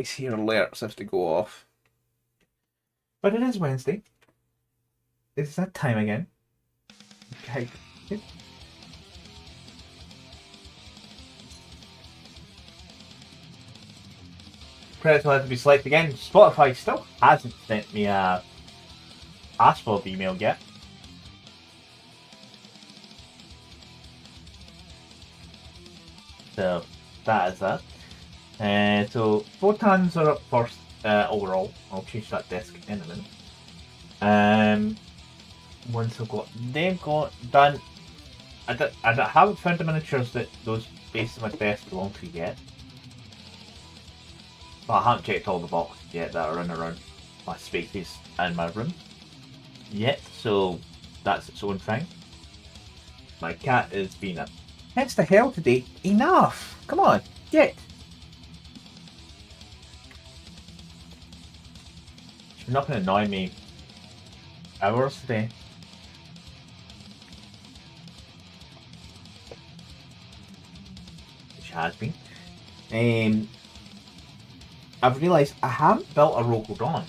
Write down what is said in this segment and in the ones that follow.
always hear alerts have to go off. But it is Wednesday. It's that time again. Okay. Credits will have to be selected again. Spotify still hasn't sent me a password email yet. So that is that. So photons are up first overall. I'll change that desk in a minute. Once I've got them done, I haven't found the miniatures that those bases of my desk belong to yet. But I haven't checked all the boxes yet that are in around my spaces and my room yet, so that's its own thing. My cat is being a heads to hell today. Enough! Come on, get! She's not going to annoy me hours today. She has been. I've realised I haven't built a Rogal Dorn.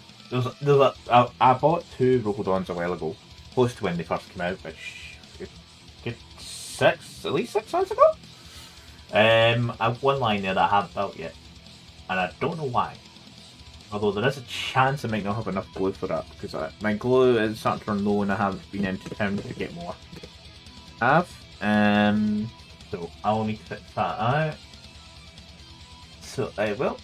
I bought 2 Rogal Dorns a while ago, close to when they first came out, which at least 6 months ago. I've one line there that I haven't built yet, and I don't know why. Although there is a chance I might not have enough glue for that, because my glue is starting to run low and I haven't been into town to get more. So I'll need to fix that out. So I will.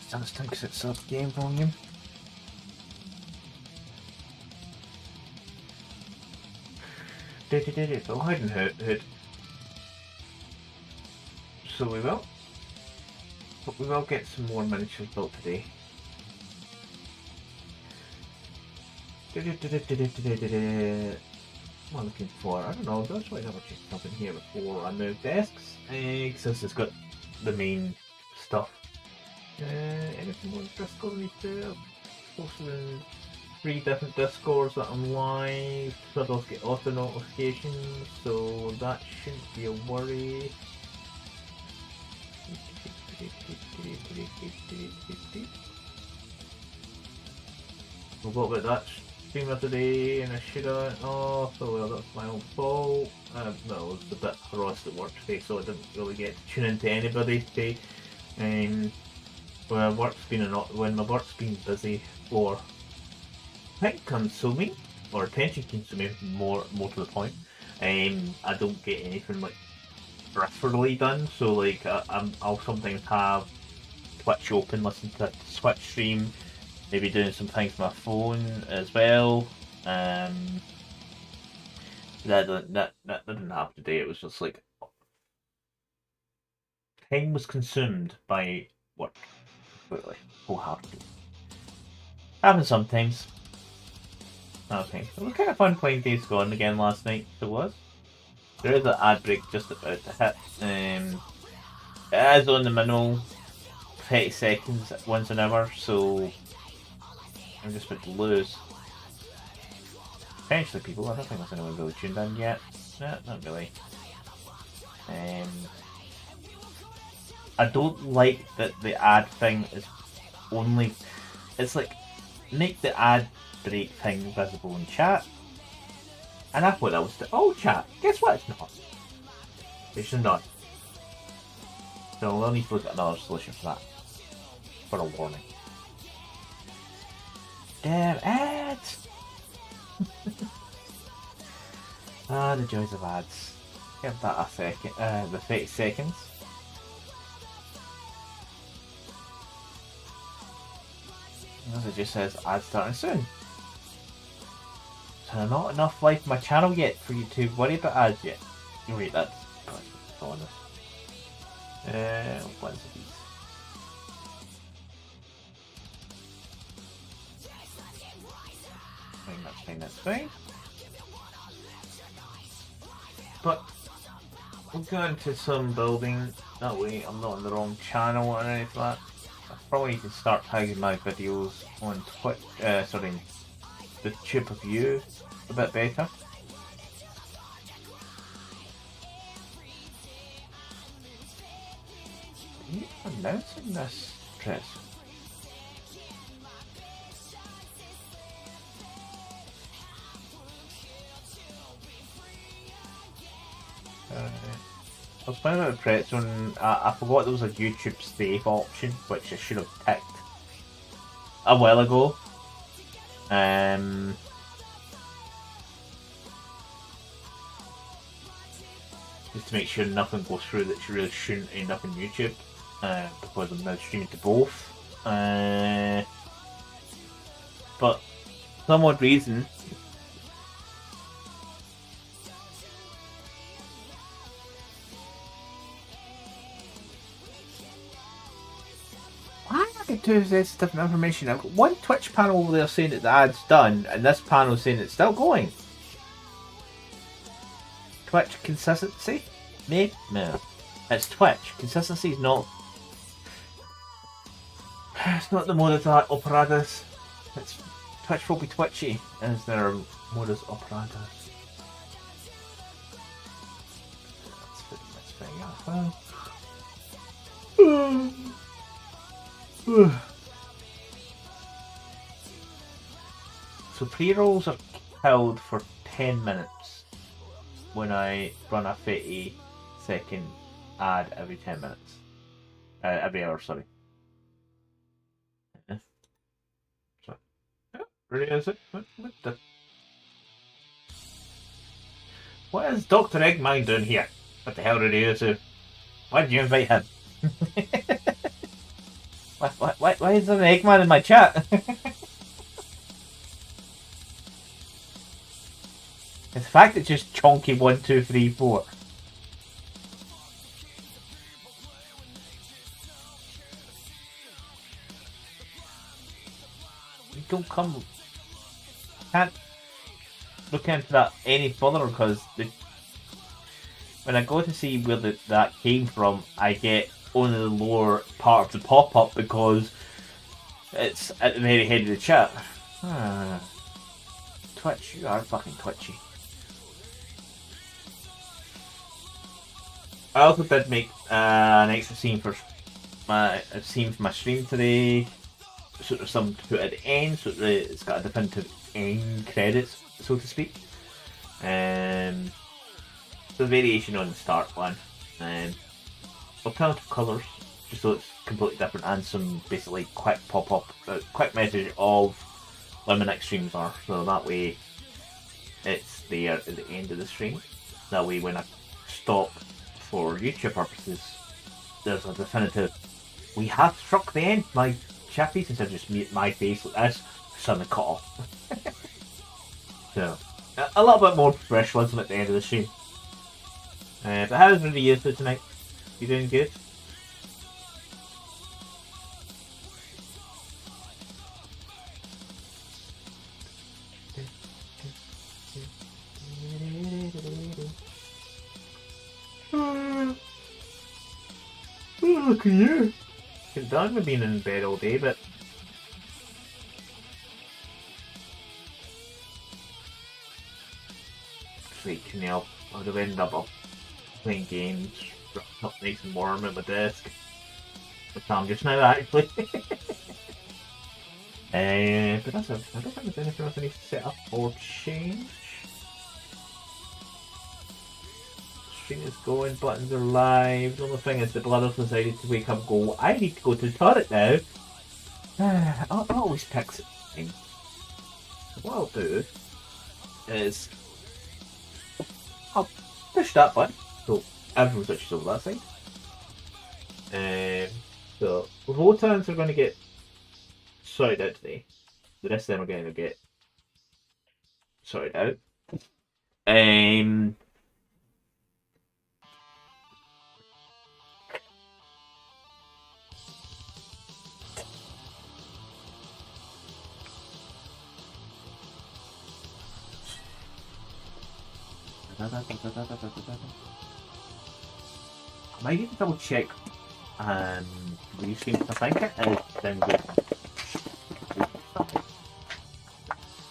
Sounds thinks it's up game volume. So hiding hood. So we will. But we will get some more miniatures built today. What am I looking for? I don't know, that's why I never checked something here before I move desks. Because this has got the main stuff. Anything more Discord need to posted in 3 different Discords that I'm live, so those get auto notifications, so that shouldn't be a worry. Forgot about that streamer today and I should have off, so well that's my own fault. No, it was a bit harassed at work today, so I didn't really get to tune into anybody today. When my work's been busy or time consuming or attention consuming, more to the point, I don't get anything like peripherally done. So like I'll sometimes have Twitch open, listen to Twitch stream, maybe doing some things on my phone as well. That didn't happen today. It was just like time was consumed by work. Completely, wholeheartedly. Happens sometimes. Okay, it was kind of fun playing Days Gone again last night. It was. There is an ad break just about to hit. It is on the minimal 30 seconds once an hour, so I'm just about to lose. Potentially people, I don't think there's anyone really tuned in yet. No, not really. I don't like that the ad thing is only... It's like, make the ad break thing visible in chat. And I thought that was all chat. Guess what? It's not. It's not. So we'll need to look at another solution for that. For a warning. Damn ads! The joys of ads. Give that a second. The 30 seconds. As it just says, ads starting soon. So not enough life on my channel yet for you to worry about ads yet. You wait, that's bonus. What's these? That's fine. But we'll go into some building. That way I'm not on the wrong channel or anything like that. I probably need to start tagging my videos on Twitch, the tube of you a bit better. I'm announcing this dress. I was playing with the Pretzel and I forgot there was a YouTube save option, which I should have picked a while ago. Just to make sure nothing goes through that you really shouldn't end up on YouTube, because I'm now streaming to both. But for some odd reason, two sets of different information. I've got one Twitch panel over there saying that the ad's done, and this panel saying it's still going. Twitch consistency? Maybe? No. It's Twitch. Consistency is not... It's not the modus operandus. It's Twitch will be twitchy as their modus operandus. Let's figure out. So pre-rolls are held for 10 minutes when I run a 30-second ad every 10 minutes. Every hour, sorry. So, really is it? What is Dr. Eggman doing here? What the hell did he do? Why did you invite him? Why is there an Eggman in my chat? The fact it's just chonky 1, 2, 3, 4. You don't come. Can't look into that any further because when I go to see where that came from, I get only the lower part of the pop-up because it's at the very head of the chat. Twitch, you are fucking twitchy. I also did make an extra scene for my stream today, so there's some to put at the end, so it's got a definitive end credits, so to speak. The variation on the start one. Alternative colours, just so it's completely different, and some basically quick pop-up, quick message of when my next streams are, so that way it's there at the end of the stream. That way when I stop for YouTube purposes, there's a definitive, we have struck the end, my chappies, instead of just my face like this, suddenly cut off. So, a little bit more professionalism at the end of the stream. But how's really you for tonight? You doing good? Look at you! You've done with being in bed all day, but freaking hell, I would have ended up playing games, wrapped up nice and warm at my desk. Which I'm just now, actually. But that's it. I don't think there's anything else I need to set up or change. Stream is going, buttons are live. The only thing is the Blooders decided to wake up and go, I need to go to the toilet now. I'll always pick something. What I'll do is I'll push that button so everyone switches over that side. So Votans are going to get sorted out today. The rest of them are going to get sorted out. I might need to double check restream. I think it is then good.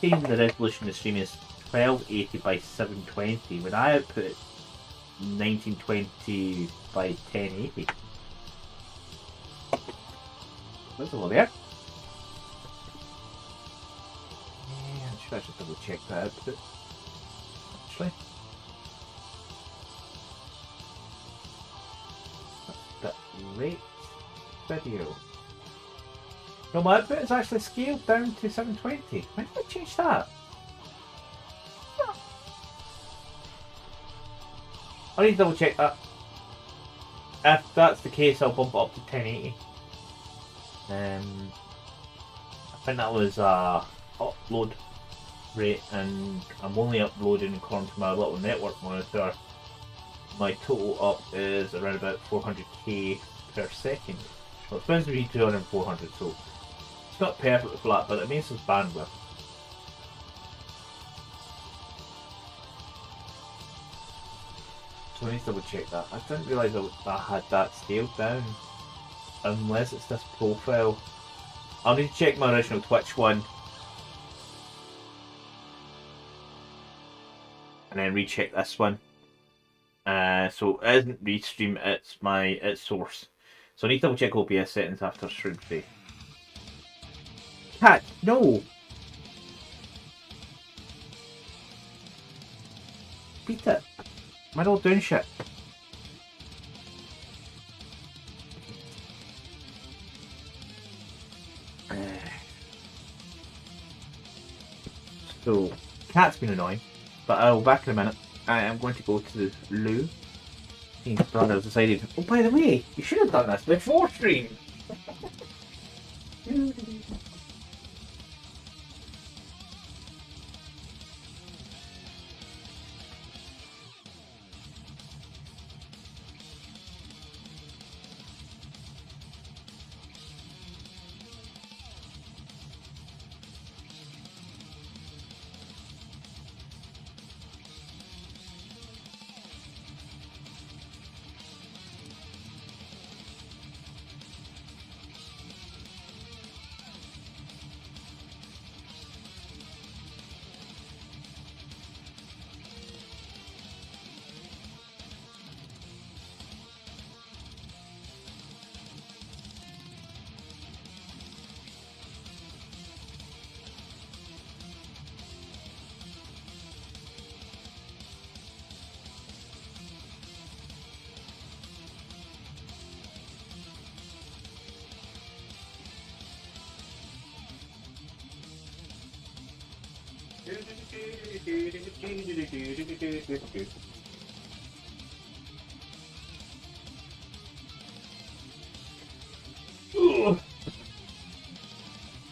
The resolution of the stream is 1280 by 720. When I output it 1920 by 1080. visible there. Yeah, I'm sure I should double check that output. Actually. That's the rate video. No, my output is actually scaled down to 720. When did I change that? I need to double check that. If that's the case, I'll bump it up to 1080. I think that was upload rate, and I'm only uploading according to my little network monitor. My total up is around about 400k per second. Well, it's supposed to be 200 and 400, so it's not perfectly flat, but it means some bandwidth. So I need to double check that. I didn't realise I had that scaled down. Unless it's this profile. I'll need to check my original Twitch one. And then recheck this one. So it isn't restream, it's source. So I need to double check OBS settings after stream today. Cat, no! Beat it. Am I not doing shit? So, Cat's been annoying, but I'll back in a minute. I am going to go to the loo. His brother decided, oh, by the way, you should have done this before stream.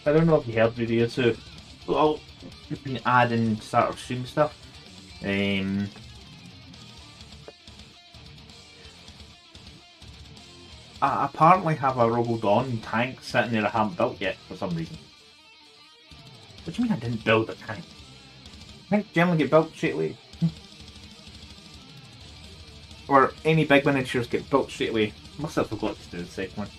I don't know if you helped me there, so I'll add in start of stream stuff. I apparently have a Rogal Dorn tank sitting there I haven't built yet for some reason. What do you mean I didn't build a tank? Tanks generally get built straight away. Or any big miniatures get built straight away. Must have forgot to do the second one.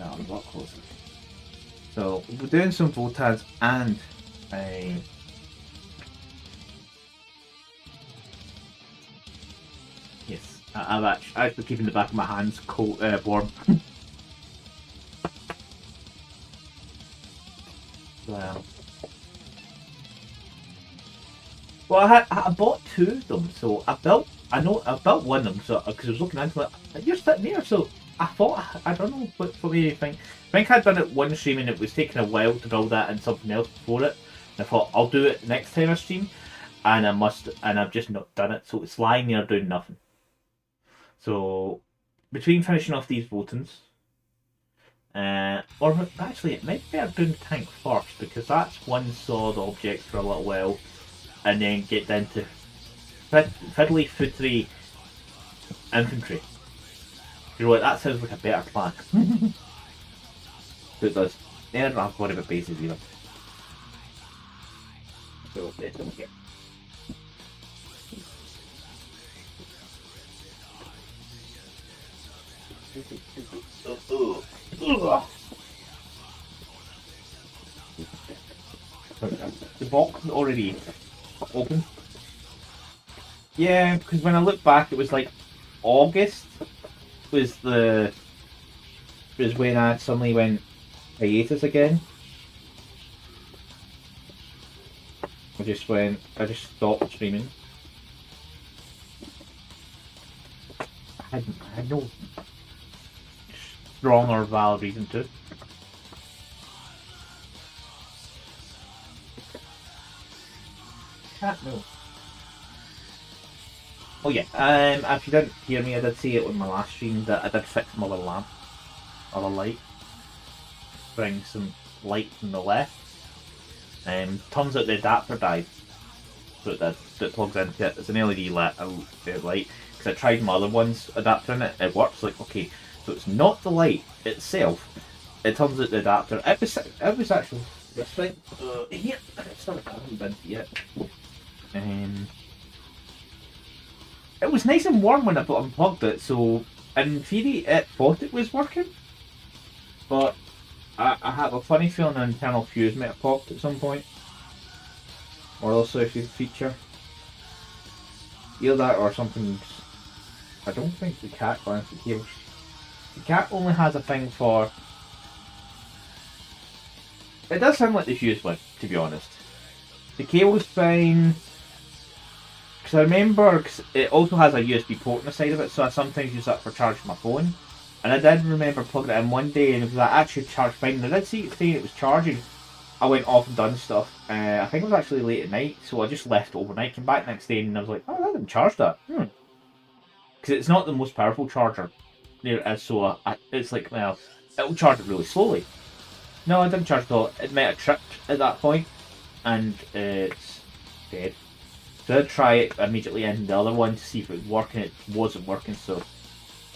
A lot closer. So we're doing some voltads and yes, I'm actually keeping the back of my hands cold, warm. Well, I bought two of them, so I built one of them, so because I was looking into it, you're sitting there, so I thought, I don't know what do you think? I think I'd done it one stream and it was taking a while to build that and something else before it. And I thought I'll do it next time I stream, and I've just not done it, so it's lying there doing nothing. So between finishing off these votings, or actually it might be better doing the tank first, because that's one solid object for a little while, and then get down to fiddly footery infantry. You know what, that sounds like a better plan. So it does. Then I don't have to worry about bases either. So let's go here. The box is already open. Yeah, because when I look back it was like August was when I suddenly went hiatus again. I just stopped streaming. I had no strong or valid reason to. Can't know. Oh yeah, if you didn't hear me, I did say it on my last stream that I did fix my other lamp, other light. Bring some light from the left. Turns out the adapter died. So it plugs into it. It's an LED light, because I tried my other one's adapter in it. It works. Like, okay, so it's not the light itself. It turns out the adapter. It was actually this thing here. It's not. I haven't been yet. It was nice and warm when I unplugged it. So in theory, it thought it was working, but I have a funny feeling an internal fuse might have popped at some point. Or also if you feature. Either that or something. I don't think the cat runs the cables. The cat only has a thing for. It does sound like the fuse went, to be honest. The cable's fine. Because I remember, cause it also has a USB port on the side of it, so I sometimes use that for charging my phone. And I did remember plugging it in one day and it was actually charged fine. And I did see it saying it was charging. I went off and done stuff. I think it was actually late at night, so I just left it overnight. Came back next day and I was like, oh, I didn't charge that. Because it's not the most powerful charger there is, so it's like, well, it'll charge it really slowly. No, I didn't charge it all. It might have tripped at that point, and it's dead. So I'd try it immediately in the other one to see if it was working. It wasn't working, so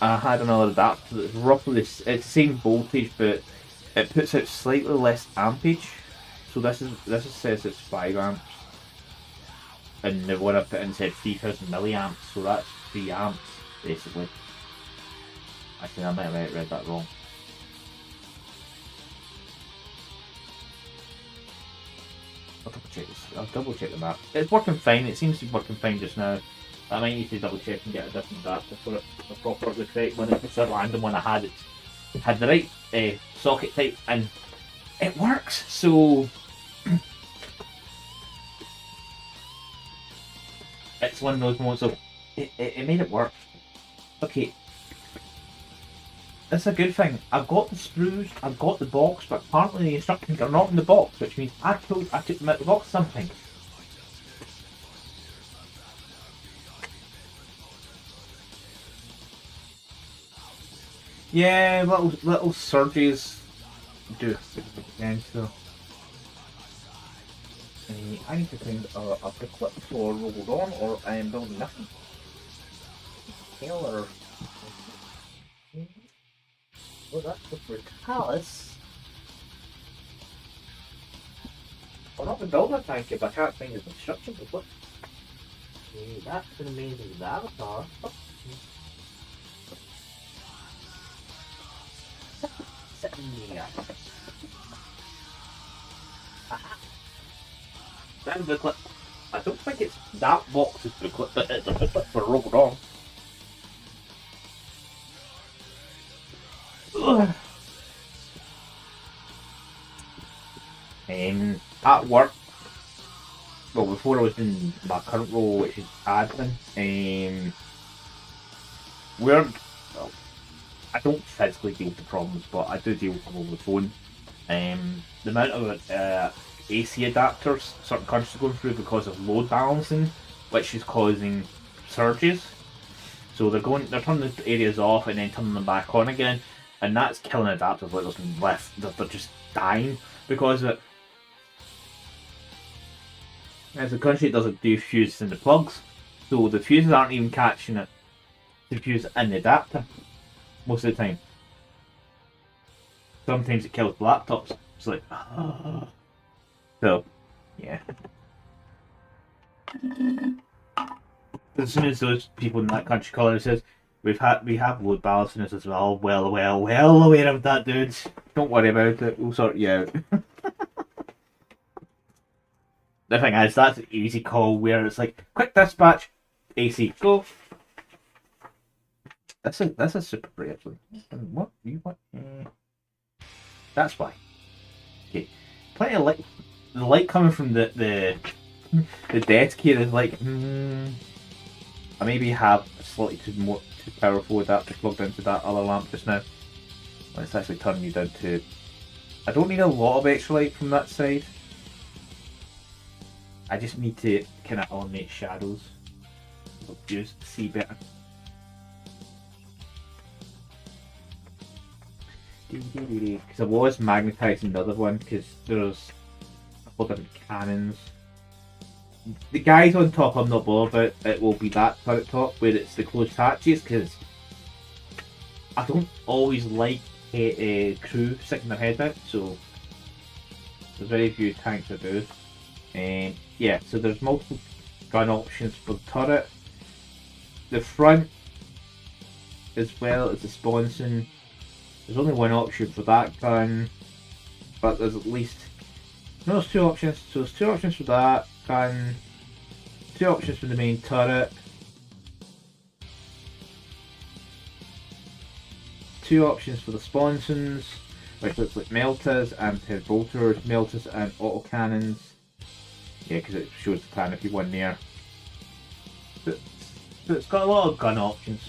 I had another adapter that's roughly it's the same voltage, but it puts out slightly less ampage. So this says it's 5 amps, and the one I put in said 3000 milliamps, so that's 3 amps basically. Actually, I might have read that wrong. I'll double check this. I'll double check the map. It's working fine. It seems to be working fine just now. I might need to double check and get a different adapter for it. The proper, the correct one. If it's a random one I had, it had the right socket type and it works. So it's one of those moments of it made it work. Okay. That's a good thing. I've got the sprues, I've got the box, but apparently the instructions are not in the box, which means I took them out of the box something. Yeah, little surges do again, so I need to find a clip for Rogal Dorn or I am building nothing. Taylor. Oh, that's the Brutalis. I've not been building a tank yet, but I can't find his instructions. Look. Okay, that's an amazing avatar. Oh. Sitting there. Aha. That's the clip. I don't think it's that box is the clip, but it's a clip for Rogal Dorn. At work, well, before I was in my current role, which is admin, well, I don't physically deal with the problems, but I do deal with them over the phone. The amount of AC adapters certain countries are going through because of load balancing, which is causing surges. So they're turning the areas off and then turning them back on again, and that's killing adapters like there's nothing left. They're just dying because of it. As a country, it doesn't do fuses in the plugs, so the fuses aren't even catching it. The fuse in the adapter most of the time. Sometimes it kills laptops. It's like, so yeah. As soon as those people in that country call and says we have load balancing as well, well aware of that, dudes. Don't worry about it. We'll sort you out. The thing is, that's an easy call where it's like, quick dispatch, AC, go. That's a super brave actually. What you want? That's why. Okay, plenty of light. The light coming from the desk here is like, I maybe have slightly too powerful adapter plugged into that other lamp just now. Let's actually turn you down to. I don't need a lot of extra light from that side. I just need to kind of eliminate shadows. Just see better. Because I was magnetising the other one because there's a couple different cannons. The guys on top I'm not bothered about. It will be that turret top where it's the closed hatches because I don't always like a crew sticking their head out, so there's very few tanks I do. Yeah, so there's multiple gun options for the turret. The front, as well as the sponson, there's only one option for that gun, but there's at least no, there's two options. So there's two options for that gun, two options for the main turret, two options for the sponsons, which looks like melters and has bolters, melters and autocannons. Yeah, because it shows the canopy one there. But it's got a lot of gun options.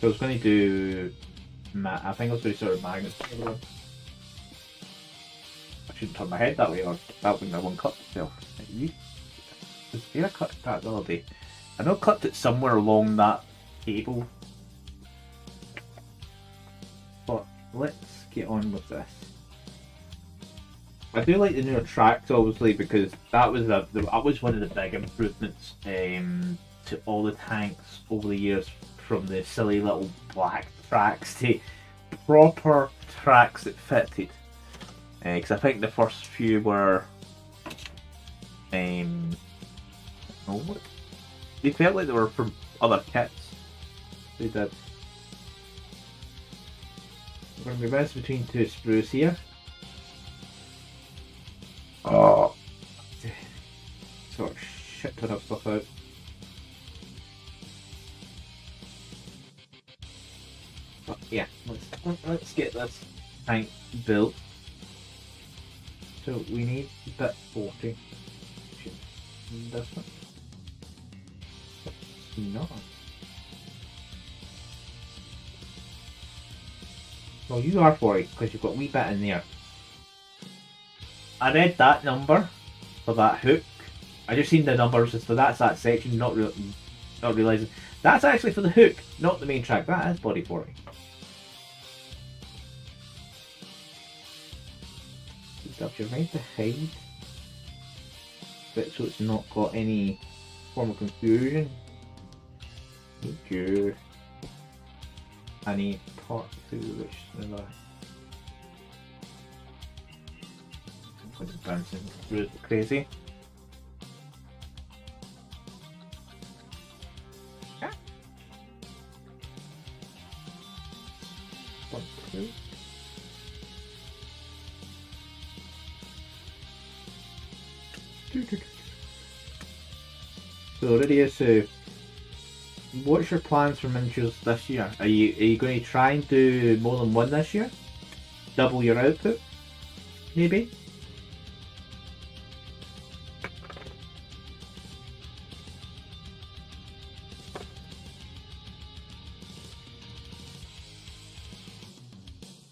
So I was going to do. I think I was going to sort of magnets. I shouldn't turn my head that way, or that wouldn't have one cut itself. Was there a cut that the other day? I know I cut it somewhere along that cable. But let's get on with this. I do like the newer tracks, obviously, because that was one of the big improvements to all the tanks over the years, from the silly little black tracks to proper tracks that fitted. Because I think the first few were, they felt like they were from other kits. They did. We're going to be bouncing between two sprues here. Oh, sort of shit ton of stuff out. But yeah, let's get this tank built. So we need bit 40. This one. No. Well, you are 40 because you've got a wee bit in there. I read that number for that hook. I just seen the numbers, so that's that section, not realising. That's actually for the hook, not the main track. That is body 40. Stuff you're right behind. But so it's not got any form of confusion. Good. I need part 2, which is bouncing really crazy. Yeah. 1, 2. So Lydia, so what's your plans for miniatures this year? Are you going to try and do more than one this year? Double your output, maybe?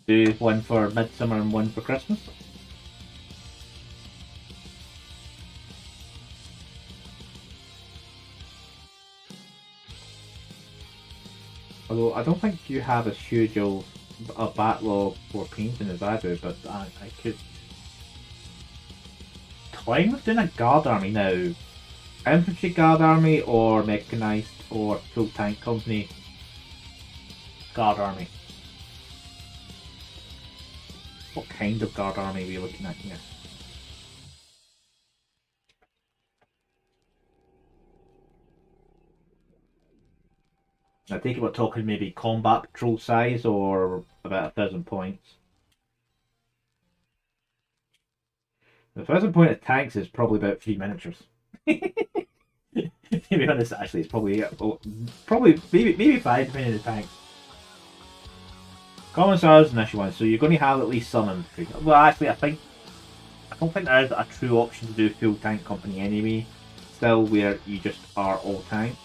Do one for midsummer and one for Christmas? Although I don't think you have as huge a backlog for painting as I do, but I could. Toying with doing a guard army now. Infantry guard army or mechanized or full tank company guard army. What kind of guard army are we looking at here? I think we're talking maybe combat patrol size or about 1,000 points. The 1,000 point of tanks is probably about 3 miniatures. To be honest, actually, it's probably maybe 5 depending on the tank. Commissar's an issue one, so you're going to have at least some infantry. Well, actually, I don't think there is a true option to do full tank company anyway. Still, where you just are all tanks.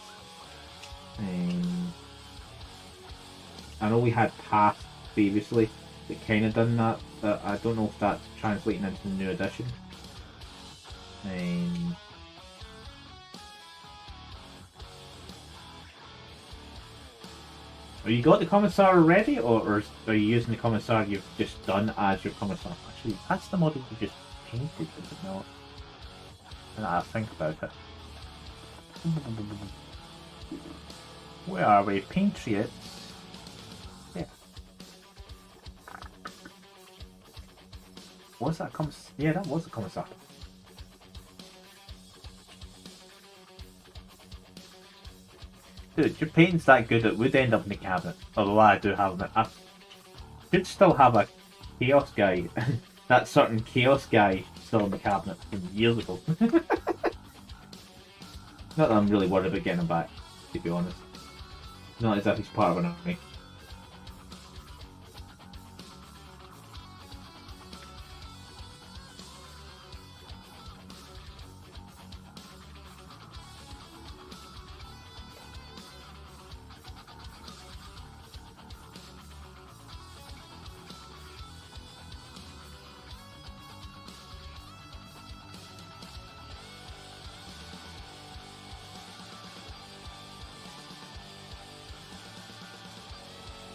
I know we had paths previously that kind of done that, but I don't know if that's translating into the new edition. Have you got the Commissar already, or are you using the Commissar you've just done as your Commissar? Actually, that's the model you just painted, is it not? And I think about it. Where are we? Patriots? Yeah. Was that Yeah, that was a Commissar. Dude, your paint's that good it would end up in the cabinet. Although I do have it. I should still have a Chaos guy. That certain Chaos guy still in the cabinet from years ago. Not that I'm really worried about getting him back, to be honest. Not as if he's part of an army.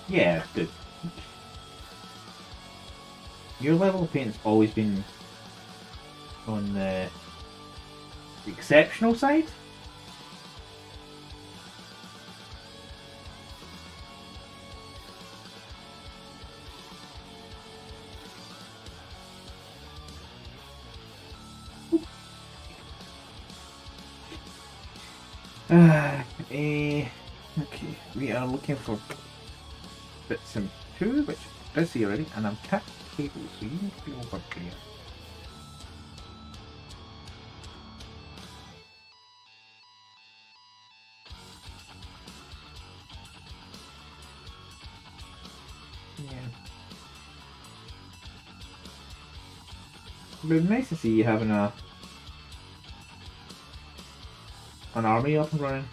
Yeah, good. Your level of paint's always been on the exceptional side. Okay, we are looking for bits and 2, which is busy already, and I'm cut cables, so you need to be over here. Yeah. But it's nice to see you having an army up and running.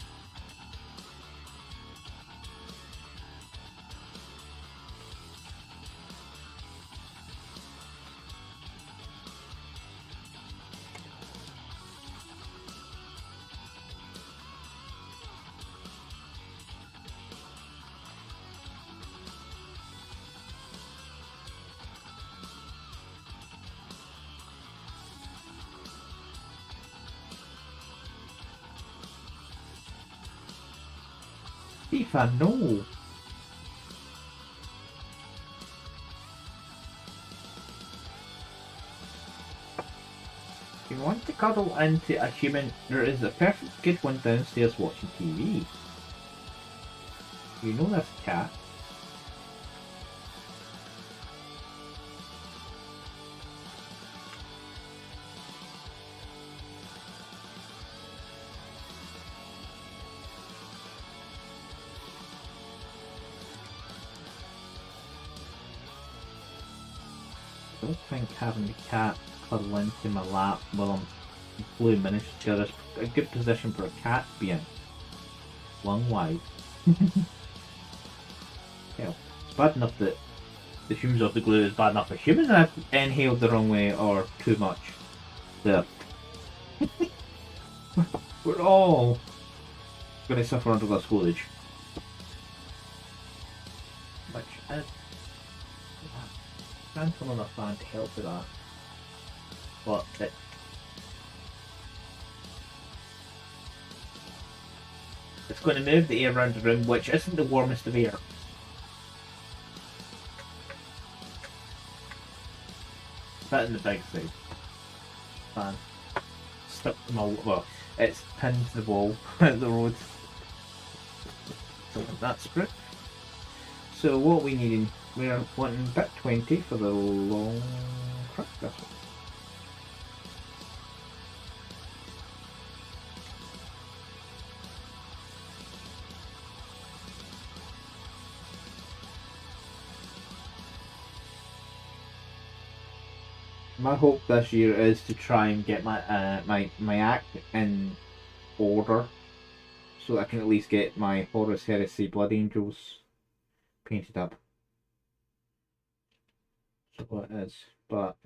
If I know. If you want to cuddle into a human, there is a perfect good one downstairs watching TV. You know that's a cat. I don't think having the cat cuddle into my lap while I'm blue miniature is a good position for a cat to be in. Lung wide. Hell, it's bad enough that the fumes of the glue is bad enough for humans and I've inhaled the wrong way or too much. There. We're all going to suffer under this foliage. Which is... I'm pulling a fan to help with that. But it's going to move the air around the room, which isn't the warmest of air. That in the big side. Fan. Stuck to my it's pinned to the wall at the road. So that's it. So what we need, we're wanting bit 20 for the long truck. That's one. My hope this year is to try and get my act in order, so I can at least get my Horus Heresy Blood Angels painted up. So what it is, but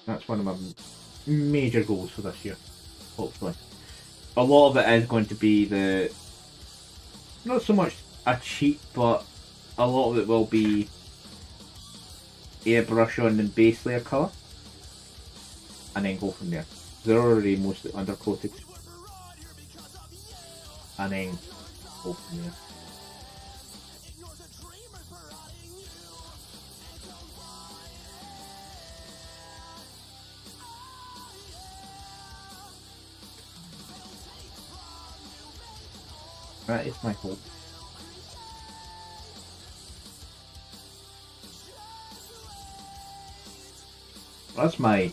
that's one of my major goals for this year, hopefully. A lot of it is going to be not so much a cheat, but a lot of it will be airbrush on and base layer colour, and then go from there. They're already mostly undercoated, and then go from there. That is my hope. That's my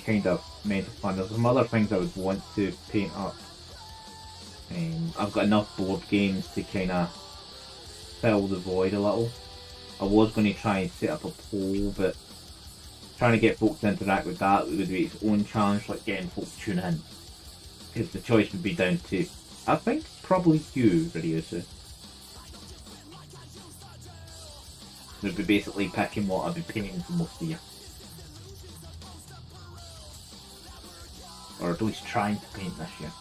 kind of mental plan. There's some other things I would want to paint up. I've got enough board games to kind of fill the void a little. I was going to try and set up a poll, but trying to get folks to interact with that would be its own challenge, like getting folks to tune in. Because the choice would be down to, I think, probably you, Radiosu. Would be basically picking what I've been painting for most of the year. Or at least trying to paint this year.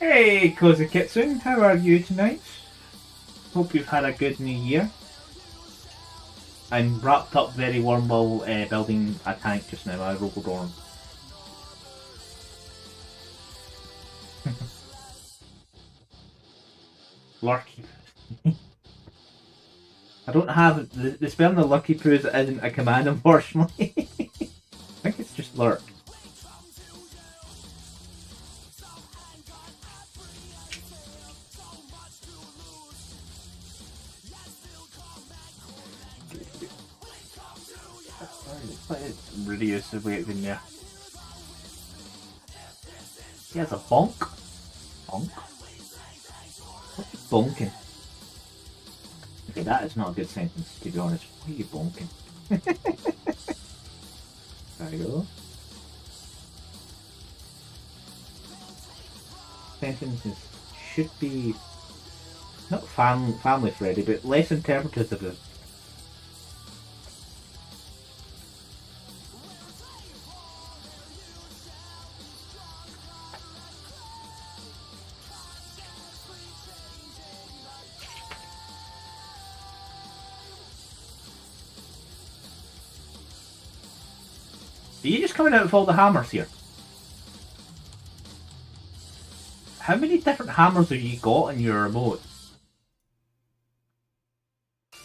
Hey Cozy Kitsune, how are you tonight? Hope you've had a good new year. I'm wrapped up very warm while building a tank just now, a Rogal Dorn. Lurky. I don't have the spell in the Lucky Poos isn't a command, unfortunately. I think it's just lurk. It's really useful way in there. He has a bonk. Bonk? What's he bonking? Okay, that is not a good sentence, to be honest. Why are you bonking? There you go. Sentences should be not family friendly, but less interpretative. Are you just coming out with all the hammers here? How many different hammers have you got in your remote?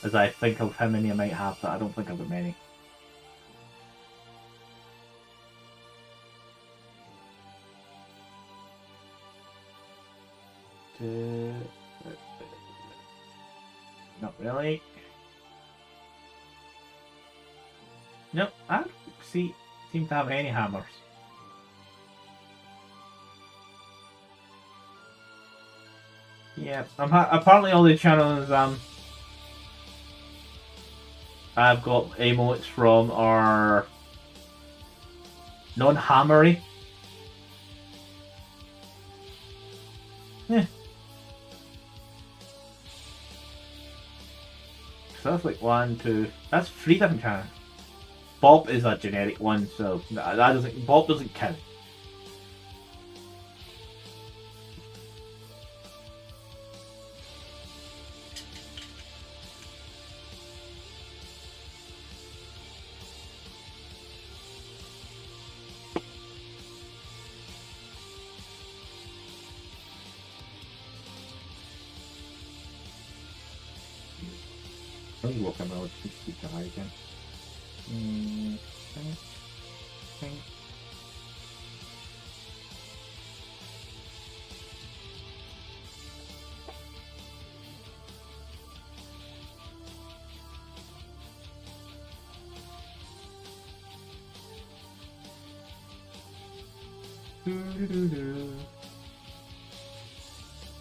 As I think of how many I might have, but I don't think I've got many. Not really. Nope, I don't seem to have any hammers. Yeah, apparently all the channels I've got emotes from are non-hammery. Yeah. So that's like 1, 2. That's 3 different channels. Bob is a generic one, so Bob doesn't count. Let me look at my old die again.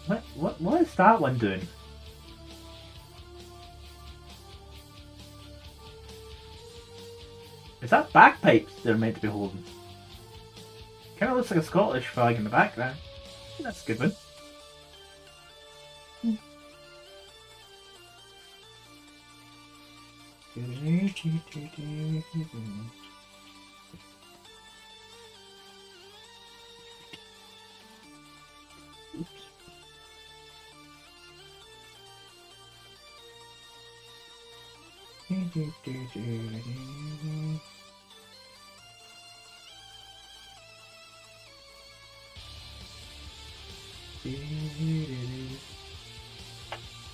What is that one doing? Is that bagpipes they're meant to be holding? Kind of looks like a Scottish flag in the background. That's a good one. Oops.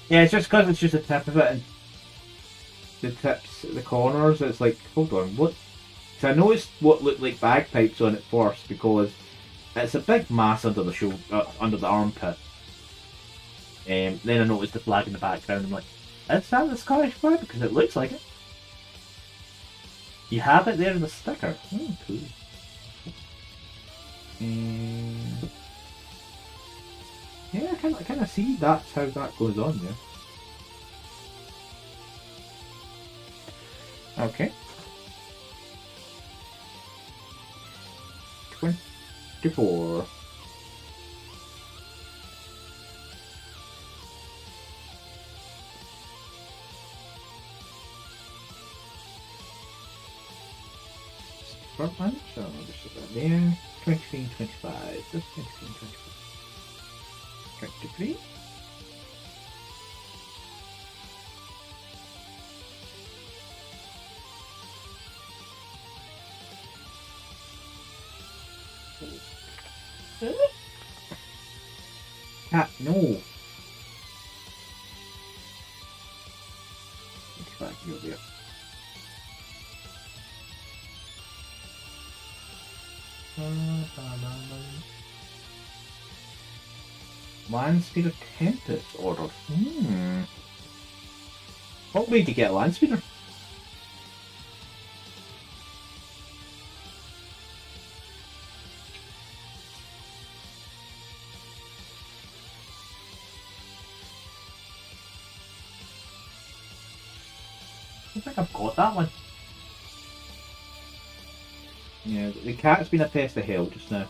Yeah, it's just because it's just a tip of it, and the tips at the corners, it's like, hold on, what? So I noticed what looked like bagpipes on it first because it's a big mass under the shoulder, under the armpit. Then I noticed the flag in the background. I'm like, is that the Scottish flag? Because it looks like it. You have it there in the sticker. Oh, cool. Yeah, I kind of see that's how that goes on there. Okay. 24. Front punch, so I'll just put that there. 23 and 25. Just 23 and 25. 23. Cat, no. 25, you're there. Land Speeder Tempest ordered. What way to get a Land Speeder? I think I've got that one. Yeah, the cat's been a pest of hell just now.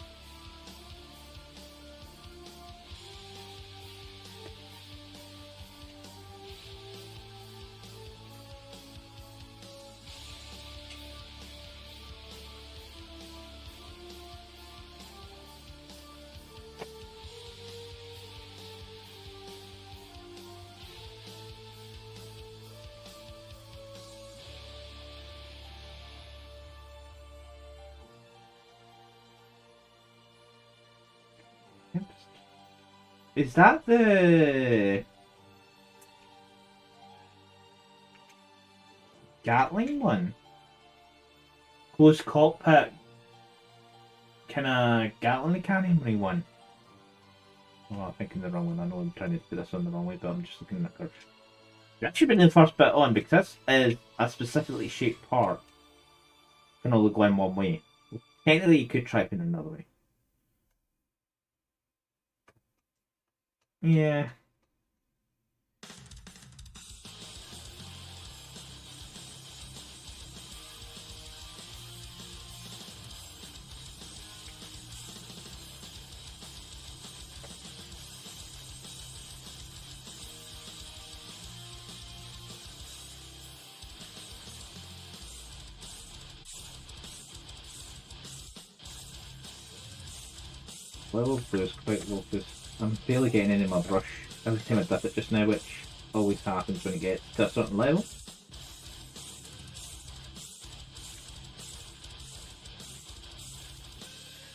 Is that the Gatling one? Close cockpit kinda Gatling cannon one? Oh, I'm thinking the wrong one. I know I'm trying to put this on the wrong way, but I'm just looking at the curve. That should be the first bit on because this is a specifically shaped part. Can only go in one way. Technically, you could try it in another way. Yeah. Level boost, quite low boost. I'm barely getting any of my brush every time I dip it just now, which always happens when you get to a certain level.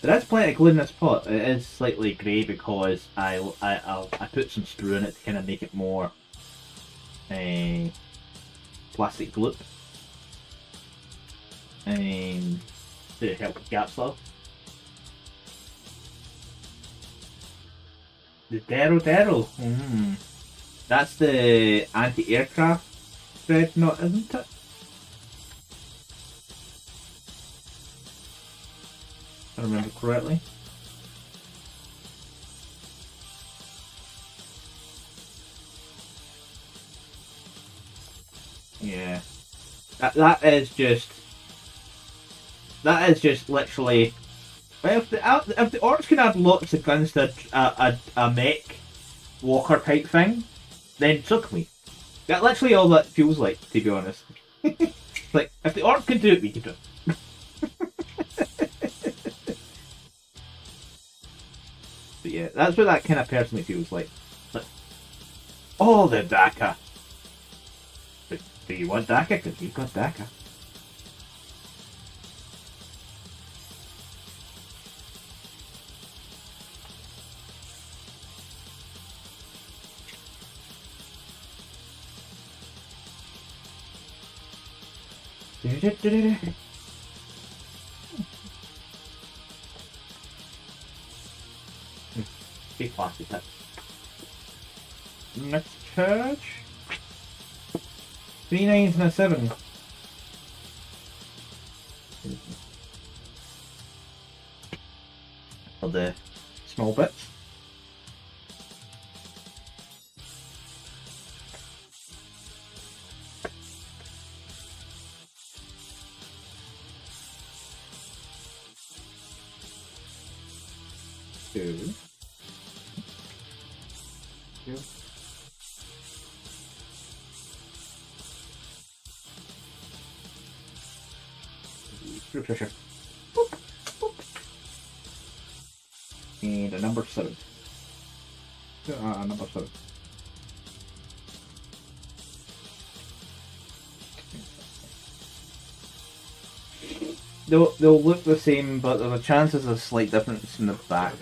There is plenty of glue in this pot. It is slightly grey because I put some sprue in it to kind of make it more plastic glue to help with gap slough. The Dero. That's the anti-aircraft dreadnought, isn't it? If I remember correctly. Yeah. That is just literally. Well, if the orcs can add lots of guns to a mech walker type thing, then so can we. That's literally all that feels like, to be honest. Like, if the orcs can do it, we can do it. But yeah, that's what that kind of personally feels like. Oh, the DACA. But do you want DACA? Because we've got DACA. Big plastic that. Next charge. 3 9s and a 7. For the small bits. Two. Two. Refresher. Boop, boop. And a number 7. Number 7. They'll look the same, but there's a chance there's a slight difference in the back.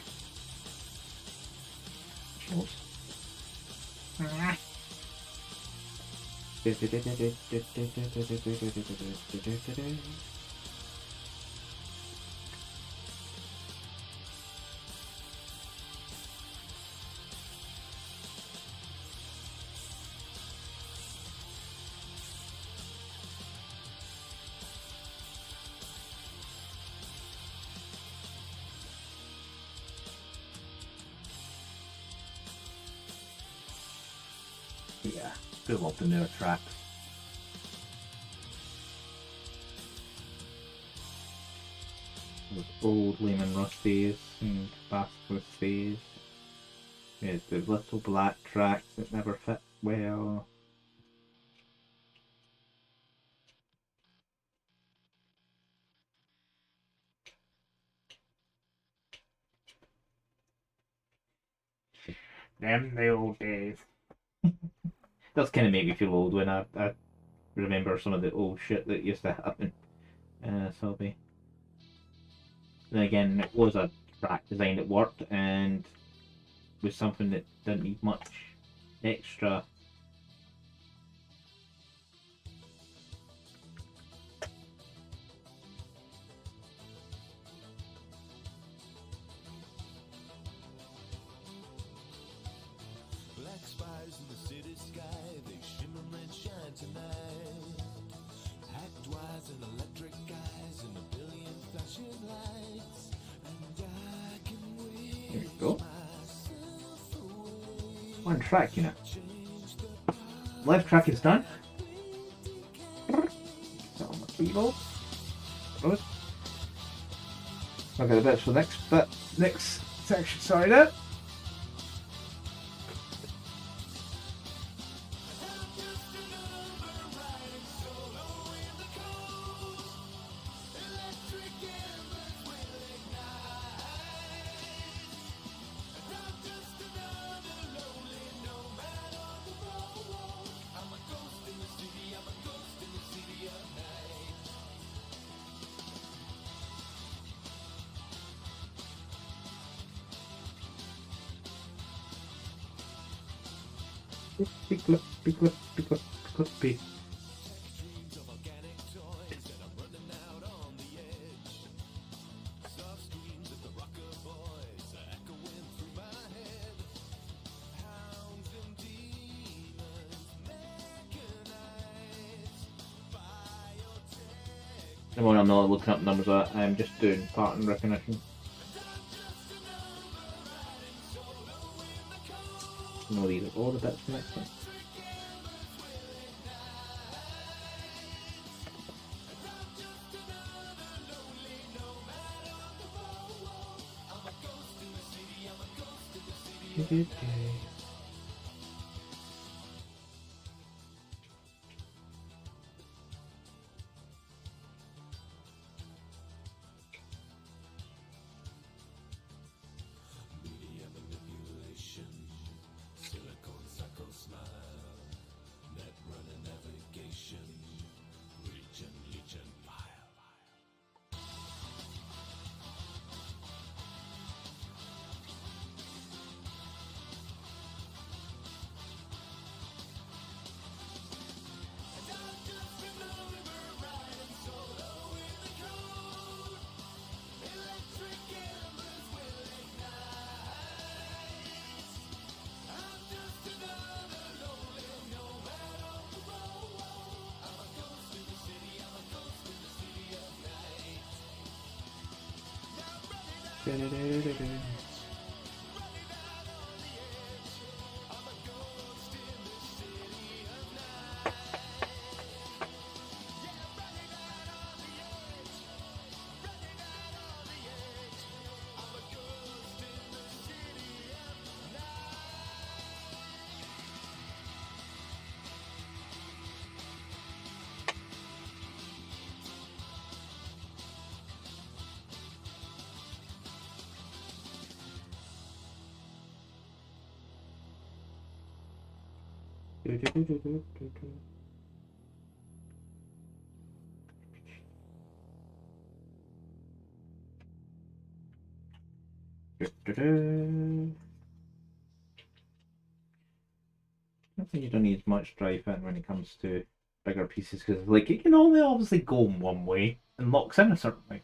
Yeah, do love the newer tracks. Those old Lehman Rusties and fast with phase. There's the little black tracks that never fit well. Them the old days. Does kind of make me feel old when I remember some of the old shit that used to happen. So be. Then again, it was a track design that worked and was something that didn't need much extra. Black spires in the city sky, they shimmer and shine tonight. Act wise and electric eyes and a billion flashing lights. And I can wait. There we go. One track, you know. Left track is done. So on the keyboard. Close. I've got the bits for the next section. Sorry there. Pick up. I'm not looking up numbers of that, I'm just doing pattern recognition. No, these are all the bits for next one. Media manipulation, silicone psycho smile, net running navigation, reach and leech and file. I think you don't need much drive in when it comes to bigger pieces because, like, it can only obviously go in one way and locks in a certain way.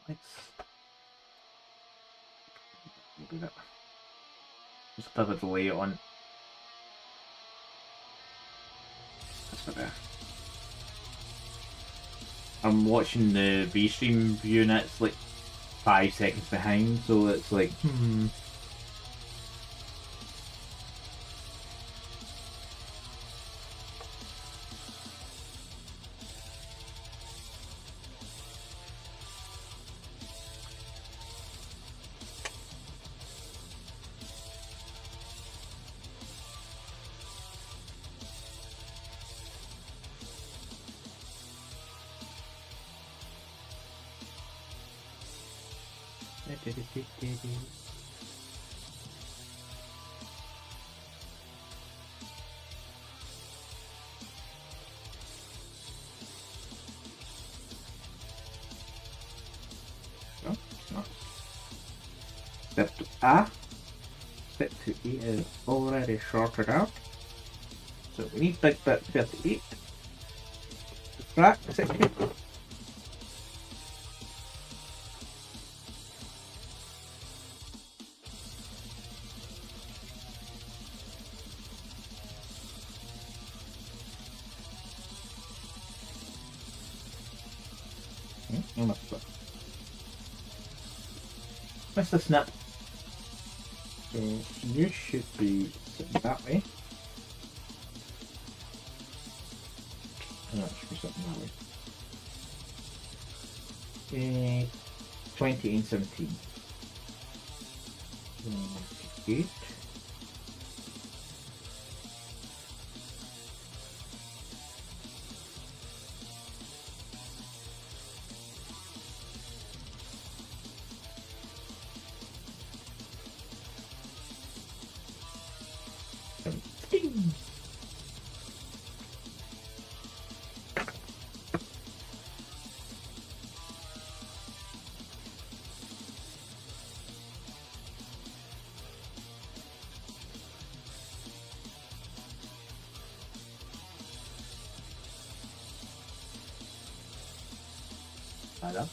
Let's do that. Just have a delay on. That's not there. I'm watching the V-stream view and it's like 5 seconds behind, so it's like, no, no. Step to A. Step to E is already sorted out. So we need big bit 38. Right, execute. Missed the snap. So you should be sitting that way. And that should be sitting that way. 20 and 17. 28. Para.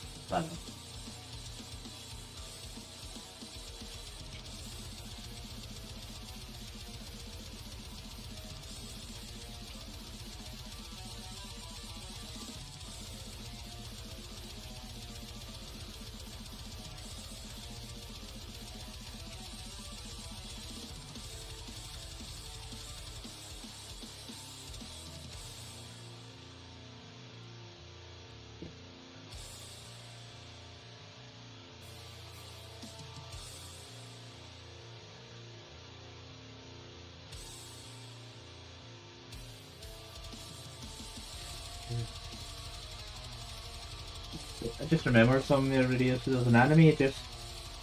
I just remember some of the videos. So there's an anime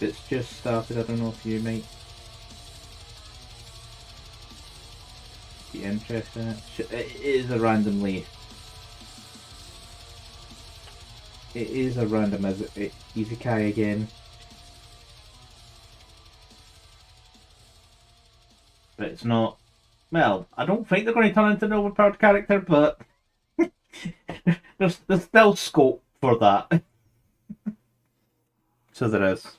it's just started. I don't know if you might be interested in it. It is a randomly. It is a random isekai again. But it's not. Well, I don't think they're going to turn into an overpowered character, but there's still scope for that. So there is.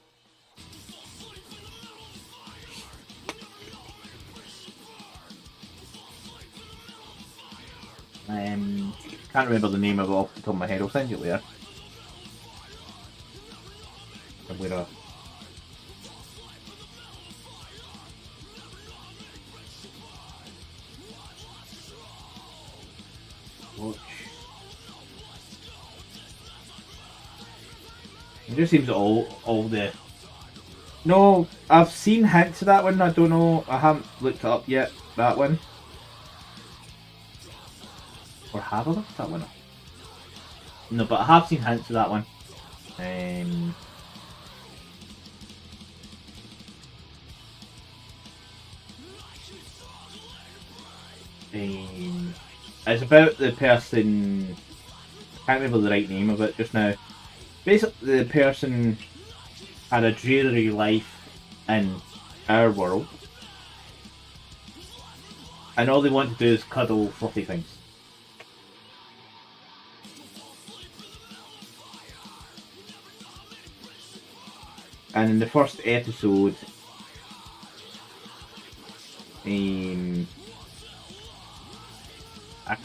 Can't remember the name of it off the top of my head. I'll send you later. Where watch. It just seems all the. No, I've seen hints of that one. I don't know. I haven't looked it up yet. That one. Or have I looked that one up? No, but I have seen hints of that one. It's about the person. I can't remember the right name of it just now. Basically, the person had a dreary life in our world, and all they want to do is cuddle fluffy things. And in the first episode, a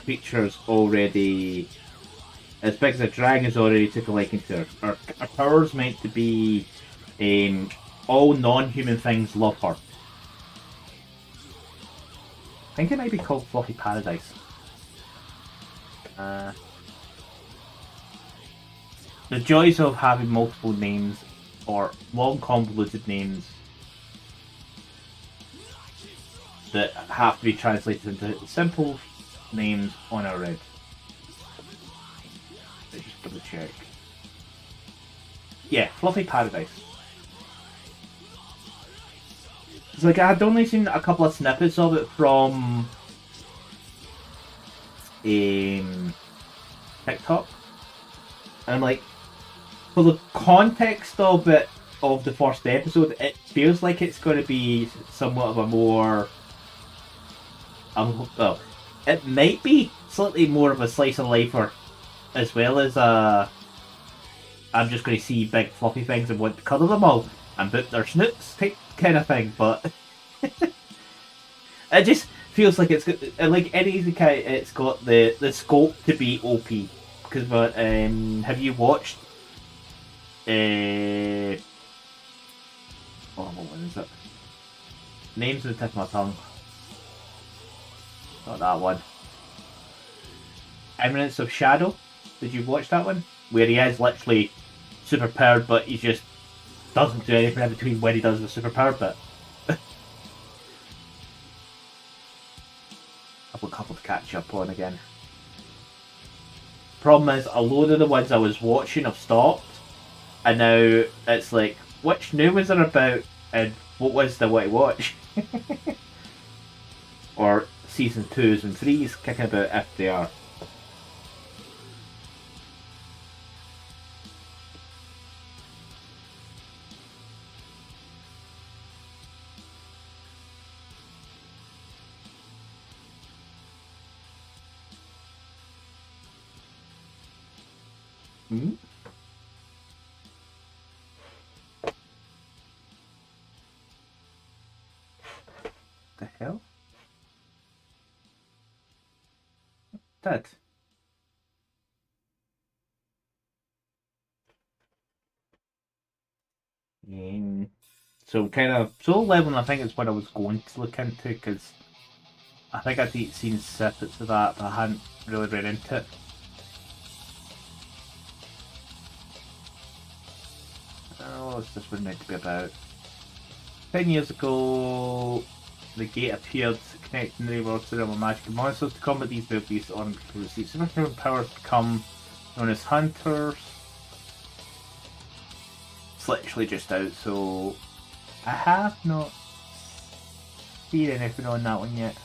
creature's already, as big as a dragon's already took a liking to her. Her power's meant to be all non-human things love her. I think it might be called Fluffy Paradise. The joys of having multiple names or long convoluted names that have to be translated into simple names on a red. Let's just double check. Yeah, Fluffy Paradise. It's like I had only seen a couple of snippets of it from TikTok, and I'm like, for the context of it, of the first episode, it feels like it's going to be somewhat of a more well, it might be slightly more of a slice of lifer, as well as I'm just going to see big fluffy things and want to cuddle them all and boot their snoots type kind of thing. But it just feels like it's got, like any isekai, it's got the scope to be OP. Because have you watched? Oh, what one is it? Names on the tip of my tongue. Not that one. Eminence of Shadow. Did you watch that one? Where he is literally super powered, but he just doesn't do anything in between when he does the super powered bit. I've got a couple to catch up on again. Problem is, a load of the ones I was watching have stopped, and now it's like, which new ones are about, and what was the way to watch? Or season 2s and 3s kicking about if they are. Hmm? The hell? That. So kind of Soul Leveling, I think is what I was going to look into, because I think I'd seen snippets of that, but I hadn't really read into it. Oh, what's this one meant to be about? 10 years ago, the gate appeared, connecting the world to the realm of magic and monsters. To combat these abilities on receipt, superhuman powers become known as hunters. It's literally just out, so I have not seen anything on that one yet.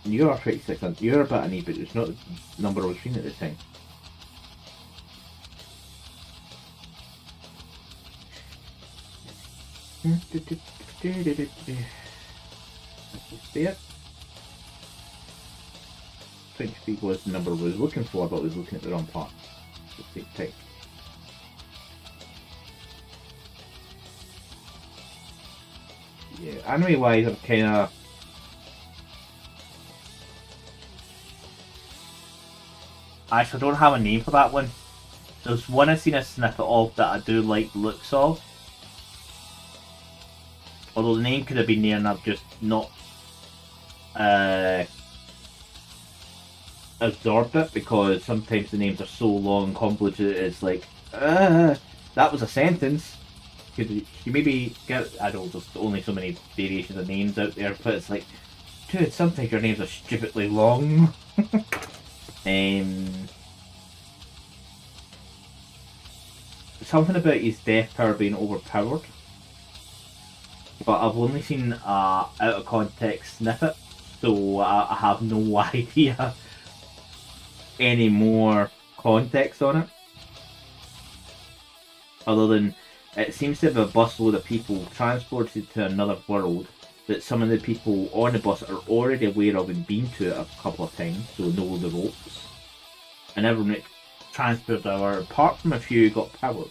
You're 2600. You're a bit of but it's not the number I was seeing at the time. There. 23 was the number I was looking for, but I was looking at the wrong part. Let's take time. Yeah, anime wise, I'm kind of. Actually, I don't have a name for that one. There's one I've seen a snippet of that I do like the looks of. Although the name could have been there and I've just not absorbed it, because sometimes the names are so long and convoluted it's like, that was a sentence. Could you maybe get, I don't know, there's only so many variations of names out there, but it's like, dude, sometimes your names are stupidly long. Something about his death power being overpowered, but I've only seen out of context snippet, so I have no idea any more context on it, other than it seems to have a busload of people transported to another world that some of the people on the bus are already aware of and been to it a couple of times, so know the ropes. And everyone that transferred over, apart from a few, got powers.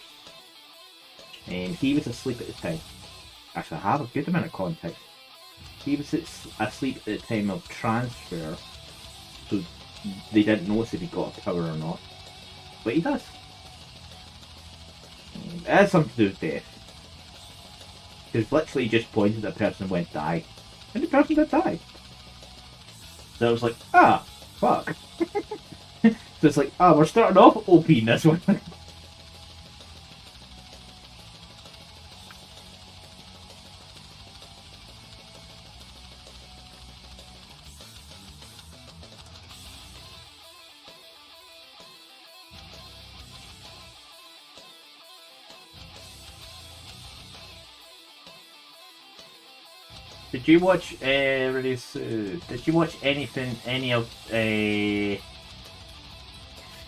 And he was asleep at the time. Actually, I have a good amount of context. He was asleep at the time of transfer, so they didn't notice if he got a power or not. But he does. It has something to do with death. Because literally just pointed at the person and went, die. And the person did die. So I was like, ah, fuck. So it's like, we're starting off OP in this one. Did you watch did you watch any of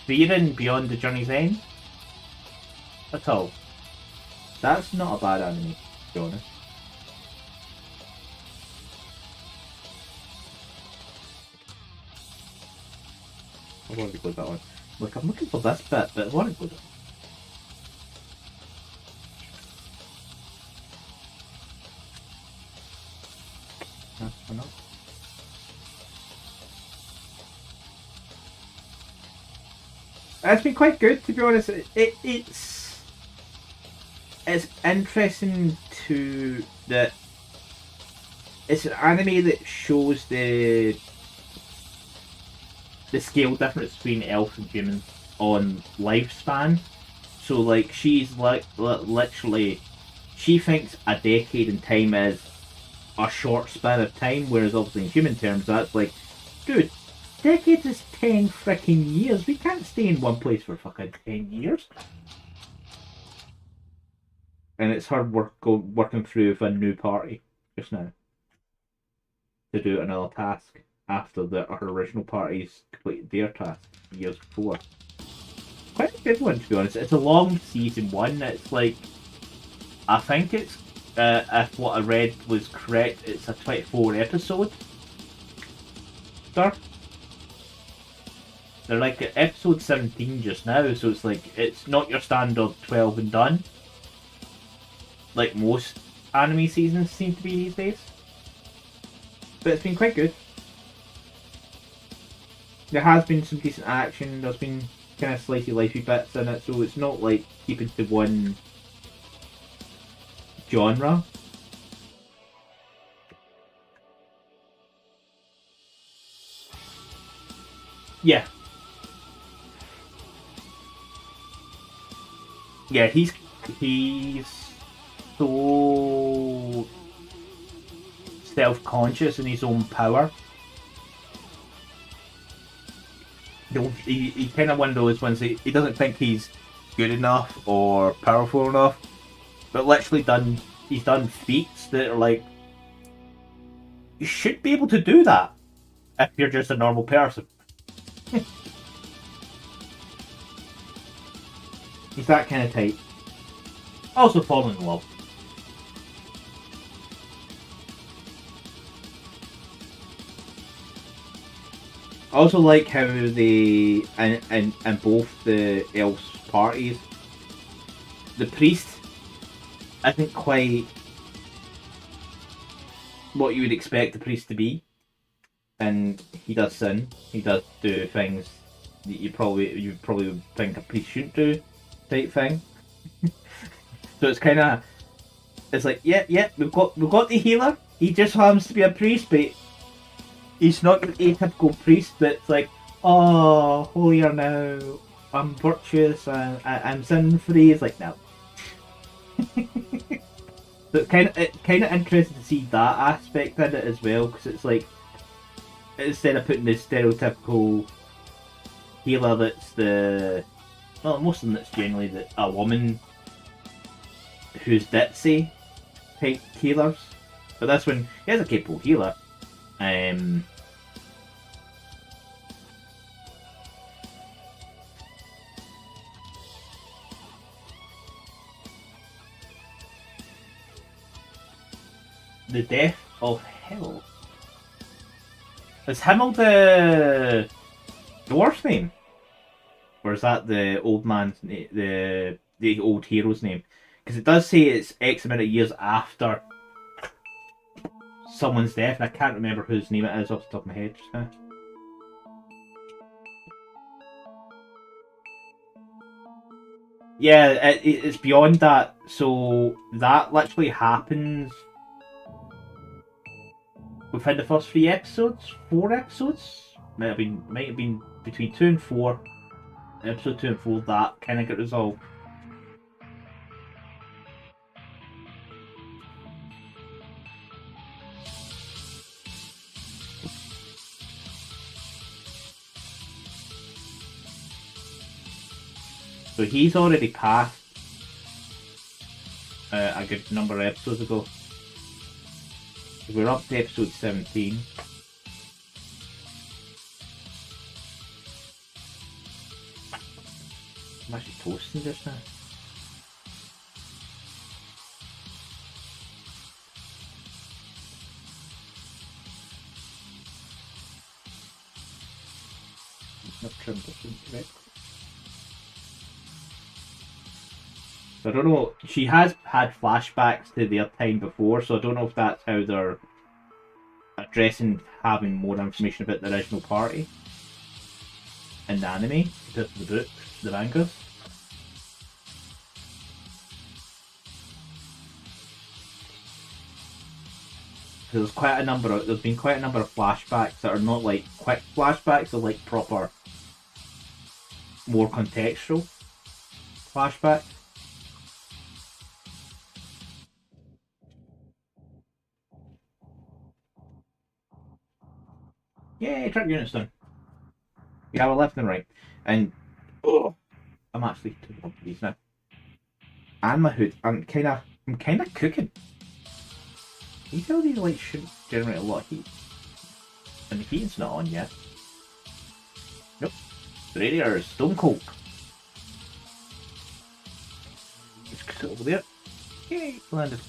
Fearing Beyond the Journey's End at all? That's not a bad anime, to be honest. I want to go that one. Look, I'm looking for this bit, but I want to go that. Or not. It's been quite good, to be honest. It's interesting to that it's an anime that shows the scale difference between elves and humans on lifespan. So like she's like literally, she thinks a decade in time is a short span of time, whereas obviously in human terms that's like, dude, decades is 10 freaking years. We can't stay in one place for fucking 10 years. And it's her working through with a new party just now to do another task after her original parties completed their task years before. Quite a good one, to be honest. It's a long season one. It's like, I think it's if what I read was correct, it's a 24 episode. They're like at episode 17 just now, so it's like, it's not your standard 12 and done, like most anime seasons seem to be these days. But it's been quite good. There has been some decent action, there's been kind of slicey lifey bits in it, so it's not like keeping to one genre. Yeah. Yeah, he's so self-conscious in his own power. He kind of one of those ones that he doesn't think he's good enough or powerful enough, but literally he's done feats that are like, you should be able to do that if you're just a normal person. He's that kind of type. Also falling in love. I also like how they, in both the elves parties, the priest isn't quite what you would expect the priest to be. And he does sin. He does do things that you probably would think a priest shouldn't do, type thing. So it's kind of, it's like, yeah, we've got the healer. He just happens to be a priest, but he's not an atypical priest that's like, oh, holier now, I'm virtuous, I'm sin free. It's like, no. So it's kind of interesting to see that aspect in it as well, because it's like, instead of putting the stereotypical healer that's most of them that's generally a woman who's ditzy type healers, but this one, he is a capable healer. The Death of Hell. Is Himmel the dwarf's name? Or is that the old man's the old hero's name? Because it does say it's X amount of years after someone's death, and I can't remember whose name it is off the top of my head just now. Yeah, it's beyond that. So that literally happens within the first 4 episodes. Might have been between 2 and 4. Episode 2 and 4, that kind of got resolved. So he's already passed a good number of episodes ago. We're up to episode 17. I'm actually toasting just now. Not trimmed it correctly. So I don't know, she has had flashbacks to their time before, so I don't know if that's how they're addressing having more information about the original party in the anime, compared to the books, the mangas. There's been quite a number of flashbacks that are not like quick flashbacks, they're like proper, more contextual flashbacks. Yay, track units done. You have a left and right. And I'm actually too big for these now. And my hood, I'm kinda cooking. Can you tell these lights should generate a lot of heat? And the heat's not on yet. Nope. The radiator is stone cold. Just sit over there. Yay, landed.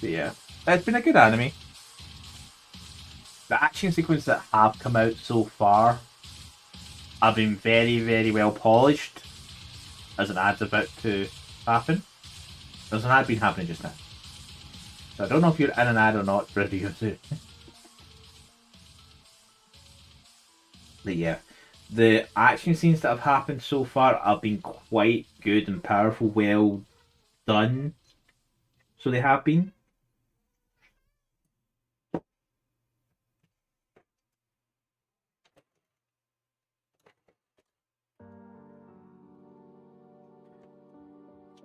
But yeah, it's been a good anime. The action sequences that have come out so far have been very, very well polished. As an ad's about to happen. There's an ad been happening just now. So I don't know if you're in an ad or not, Video 2. But yeah, the action scenes that have happened so far have been quite good and powerful, well done. So they have been.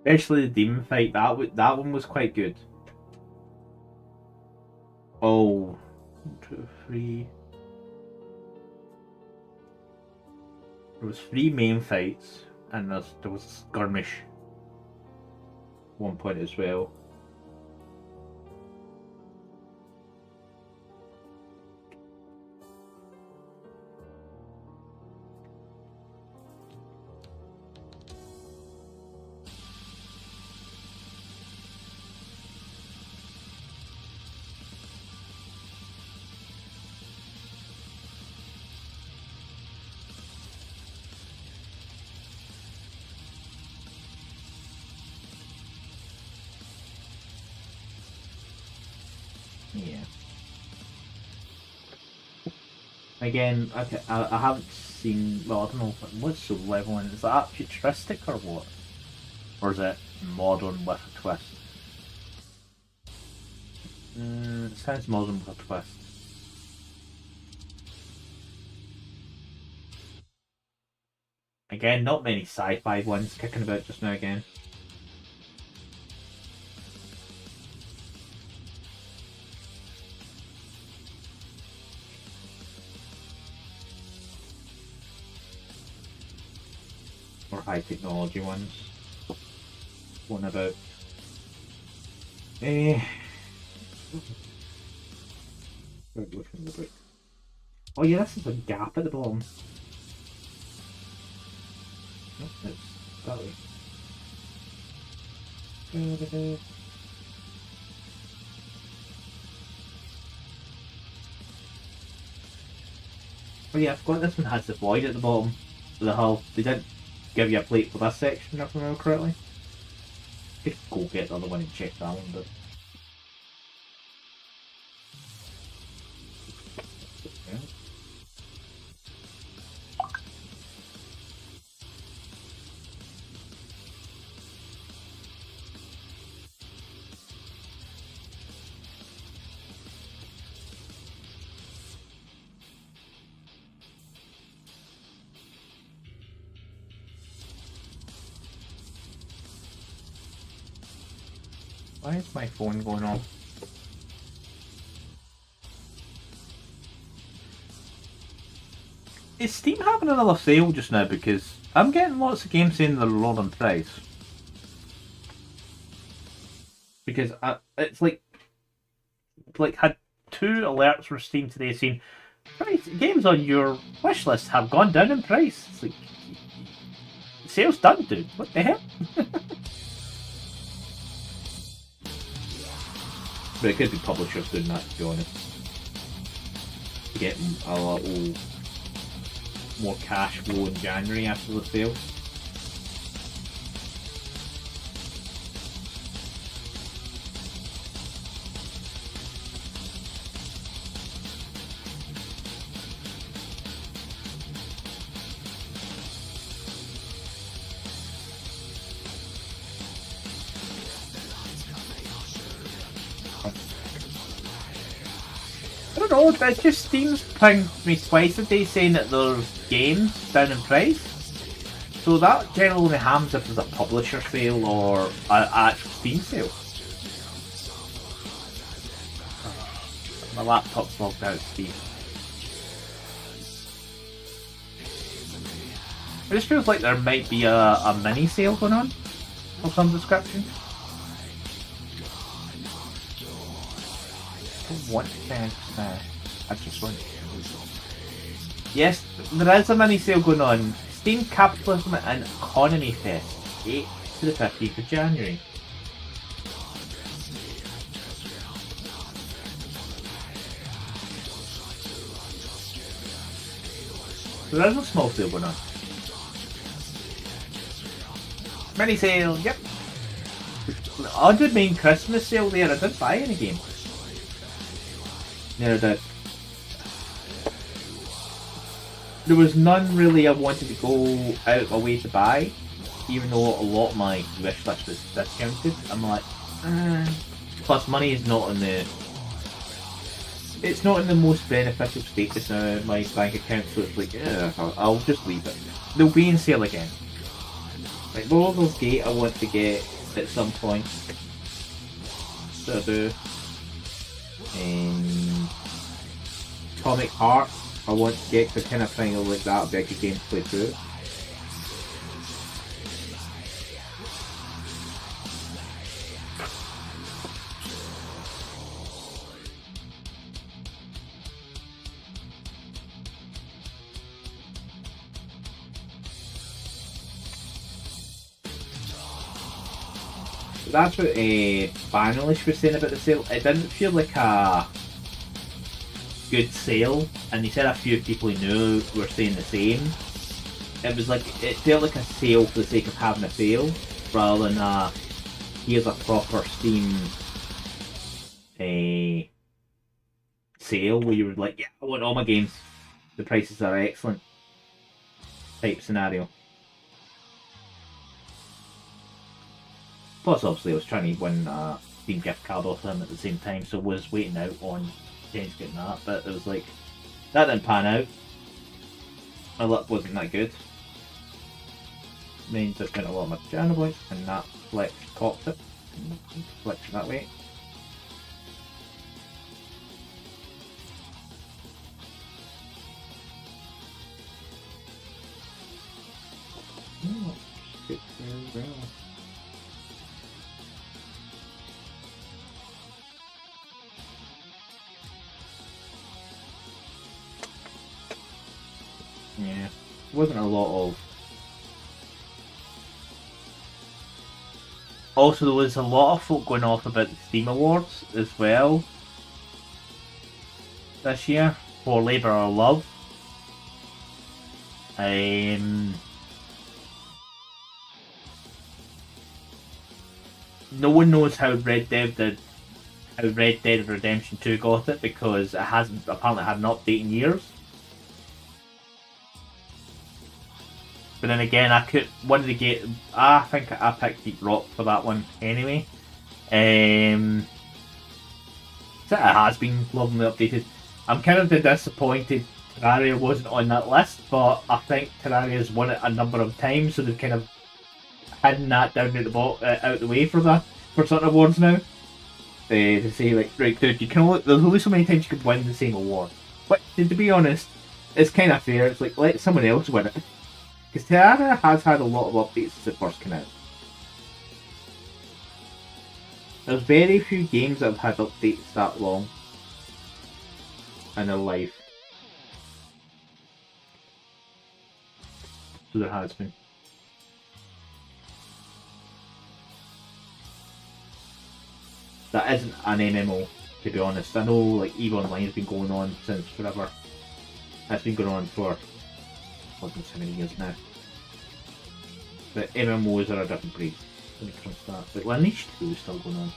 Especially the demon fight. That one was quite good. Oh, 1, 2, 3. There was 3 main fights, and there was a skirmish. One point as well. Yeah. Again, I haven't seen. Well, I don't know what's the leveling. Is that futuristic or what? Or is it modern with a twist? It sounds modern with a twist. Again, not many sci-fi ones kicking about just now again. Or high technology ones. One about oh yeah, this is a gap at the bottom. Nope, it's that way. Oh yeah, I forgot this one has the void at the bottom of the hull. They didn't give you a plate for this section, if I remember correctly. Could go get the other one and check that one, but yeah. Why is my phone going off? Is Steam having another sale just now? Because I'm getting lots of games saying they're low on price. Because it's like had 2 alerts from Steam today saying price games on your wish list have gone down in price. It's like, sale's done, dude. What the hell? But it could be publishers doing that, to be honest. To get a little more cash flow in January after the sale. I don't know, it's just Steam's pinged me twice a day saying that there's games down in price. So that generally happens if there's a publisher sale or an actual Steam sale. My laptop's logged out of Steam. It just feels like there might be a mini sale going on of some description. What can I just want? Yes, there is a mini sale going on. Steam Capitalism and Economy Fest, 8th to the 15th of January. So there is a small sale going on. Mini sale, yep. I did main Christmas sale there. I didn't buy any games. Never did. There was none really I wanted to go out of my way to buy, even though a lot of my wish list was discounted. I'm like, plus money is not in the. It's not in the most beneficial status now in my bank account, so it's like, yeah, I'll just leave it. They'll be in sale again. Like Baldur's Gate, I want to get at some point. So I do. Atomic Heart, I want to get, because I kind of think like that would be a good game to play through. That's what Banalish was saying about the sale. It didn't feel like a good sale, and he said a few people he knew were saying the same. It was like, it felt like a sale for the sake of having a sale, rather than a here's a proper Steam sale where you were like, yeah, I want all my games, the prices are excellent type scenario. Plus, obviously, I was trying to win a Steam gift card off them at the same time, so was waiting out on potentially getting that, but it was like, that didn't pan out. My luck wasn't that good. Means I spent a lot of my channel points, and that flex copped it. Flex that way. Good. Yeah, wasn't a lot of. Also, there was a lot of folk going off about the Steam Awards as well this year for Labour or Love. No one knows how Red Dead Redemption 2 got it, because it hasn't apparently had an update in years. But then again, I think I picked Deep Rock for that one anyway. It has been lovingly updated. I'm kind of disappointed Terraria wasn't on that list, but I think Terraria's won it a number of times, so they've kind of hidden that down at the out the way for certain awards now. To say like, right, dude, there's only so many times you could win the same award. But to be honest, it's kind of fair. It's like, let someone else win it. Because Terraria has had a lot of updates since it first came out. There's very few games that have had updates that long in their life. So there has been. That isn't an MMO, to be honest. I know like EVE Online has been going on since forever. It's been going on for so many years now. But MMOs are a different breed when it comes to that. But Lineage 2 is still going on.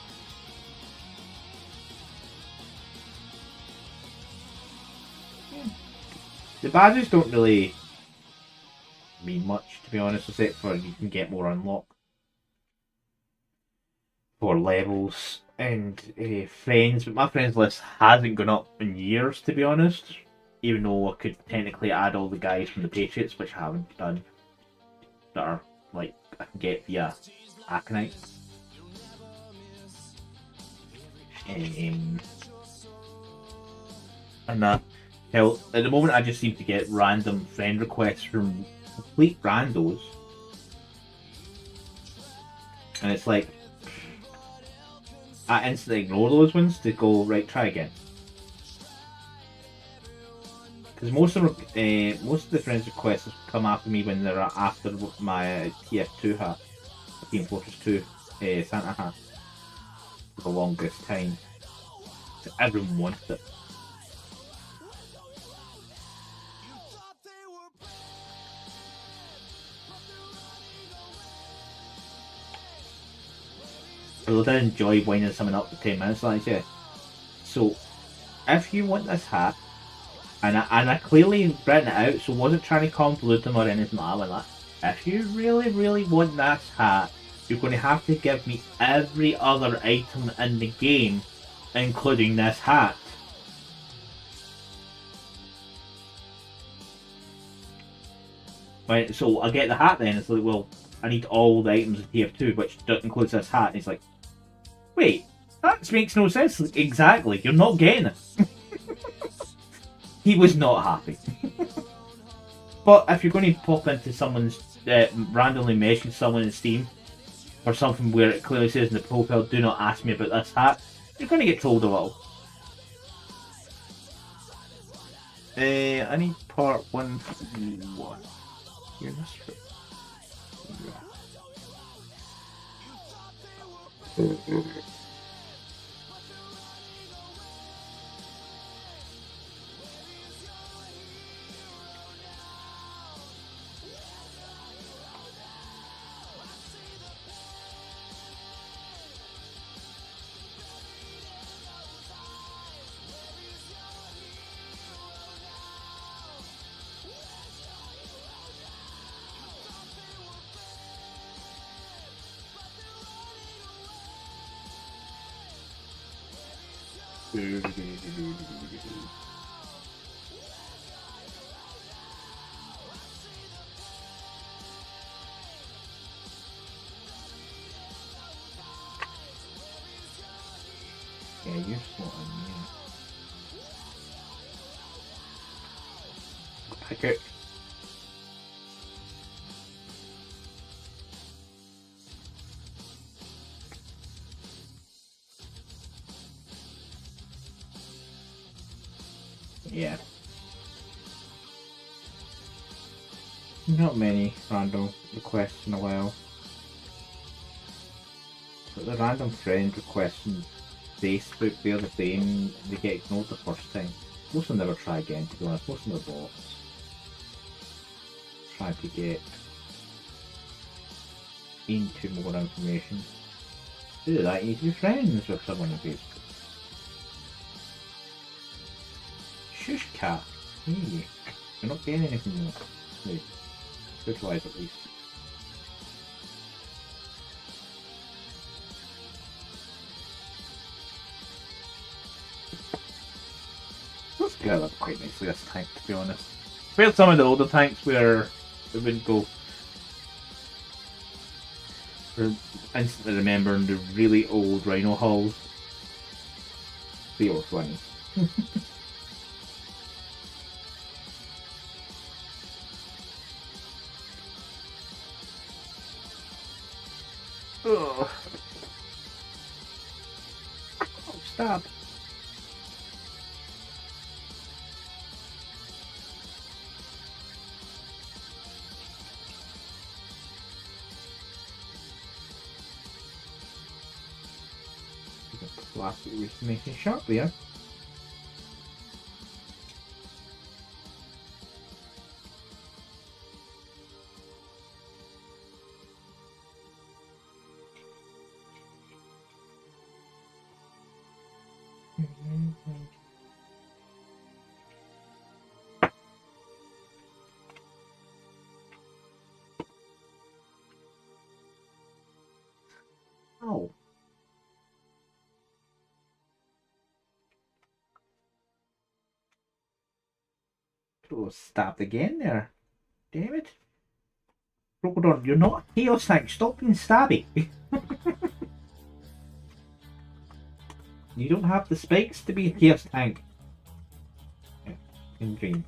Yeah. The badges don't really mean much, to be honest, except for you can get more unlock for levels and friends. But my friends list hasn't gone up in years, to be honest. Even though I could technically add all the guys from the Patriots, which I haven't done, that are like I can get via Aconite. And that. Hell, at the moment I just seem to get random friend requests from complete randos. And it's like, I instantly ignore those ones to go, right, try again. Because most of the friends requests come after me when they're after my TF2 hat, Team Fortress 2 Santa hat, for the longest time. So everyone wants it. But I did enjoy winding someone up for 10 minutes, like I said. So, if you want this hat, and I clearly written it out, so wasn't trying to convolute them or anything like that. If you really, really want this hat, you're going to have to give me every other item in the game, including this hat. Right, so I get the hat then, it's like, well, I need all the items in tier 2, which includes this hat. And he's like, wait, that makes no sense. Like, exactly, you're not getting it. He was not happy. But if you're going to pop into someone's, randomly message someone in Steam, or something where it clearly says in the profile, do not ask me about this hat, you're going to get told a little. I need part 151. Here, this yeah, you're spot on, yeah. Patriot. Yeah. Not many random requests in a while. But the random friend requests on Facebook, they're the same, they get ignored the first time. Most of them never try again, to be honest. Most of them are bots. Try to get into more information. To do that, you need to be friends with someone on Facebook. Shush cat. Hey, you're not getting anything more. Wait, good-wise at least. Let's get up quite nicely this tank, to be honest. Compared to some of the older tanks where it wouldn't go. We're instantly remembering the really old Rhino hulls. They were funny. Oh, stop. Plastic making sharp there. Oh. Oh, stabbed again there. Damn it. Rogal Dorn, you're not a chaos tank. Stop being stabby. You don't have the spikes to be a chaos tank. Yeah, in dreams.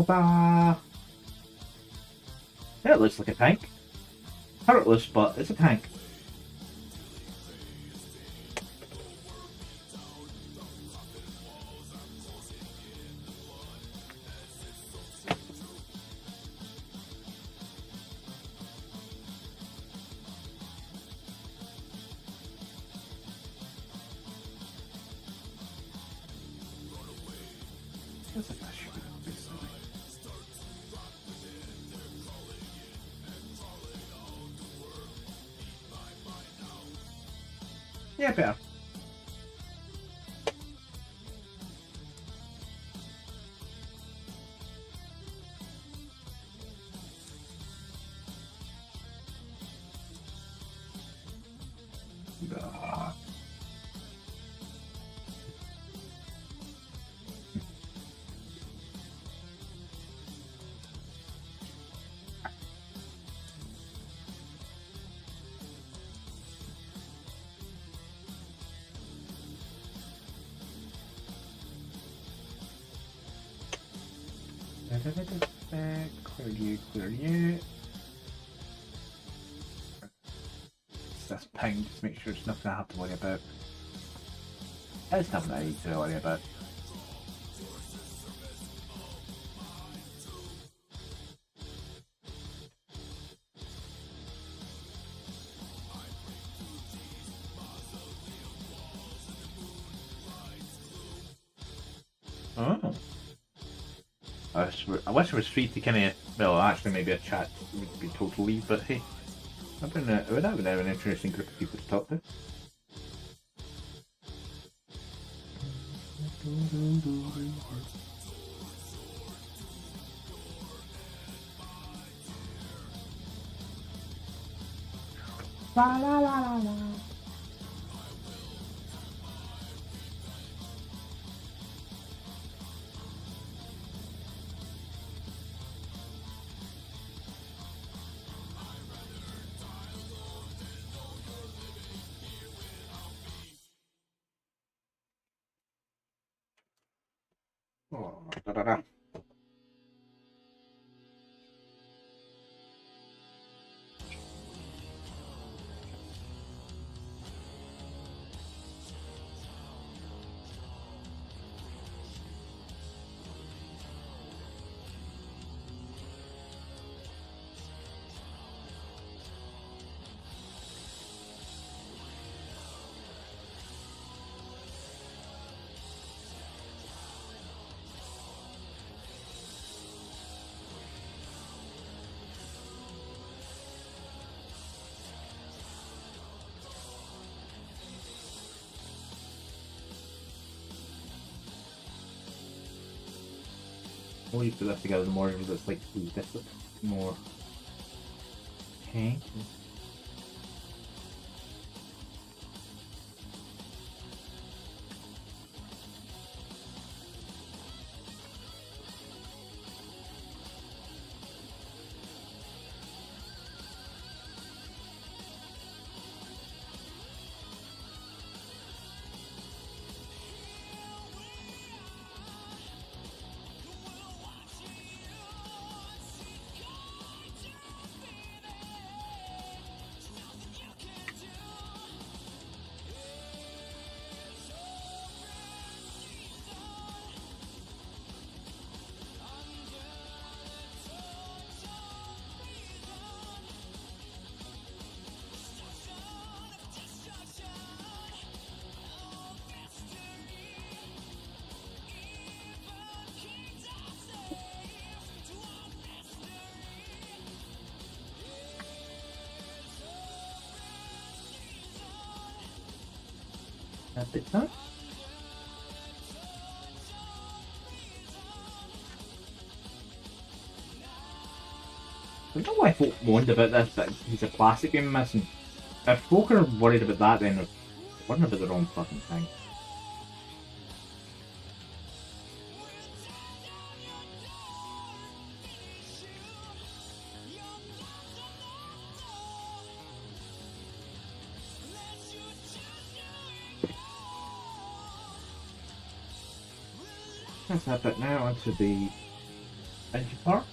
Ta-da! It looks like a tank. Turretless, but it's a tank. That's a nice shoot, basically. Yeah, better. Clear you, clear you. This ping, just make sure it's nothing I have to worry about. It's nothing I need to worry about. Oh. I wish it was free to kind of, well, actually maybe a chat would be total leave, but hey, that would have been an interesting group of people to talk to. La la la la la. Oh, da, da, da. We'll use that together more because it's like this more. Okay. A bit time. I don't know why folk moaned about this, that he's a classic game missing. If folk are worried about that, then they're worrying about the wrong fucking thing. Let's have it now onto the engine parts.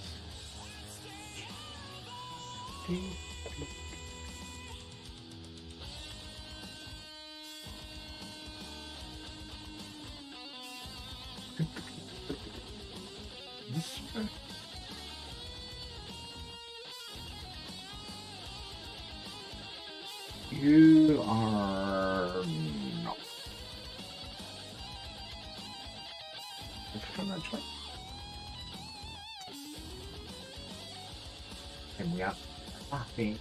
You are not. actually. And we are happy.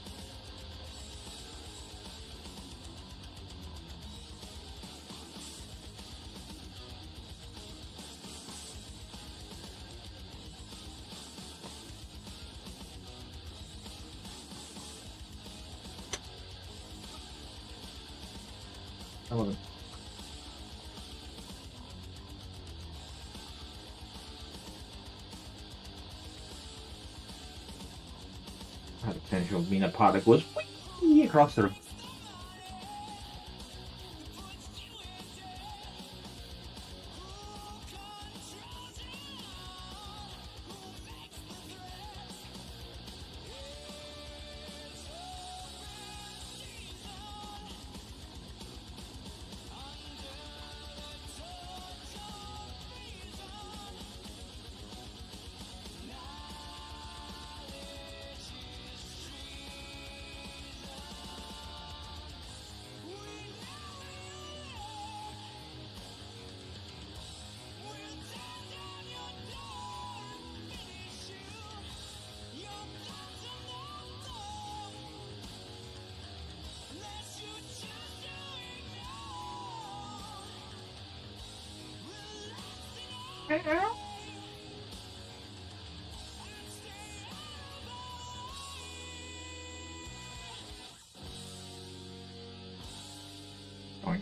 I love it. I had the potential of being a part that goes whee across the room. Oink.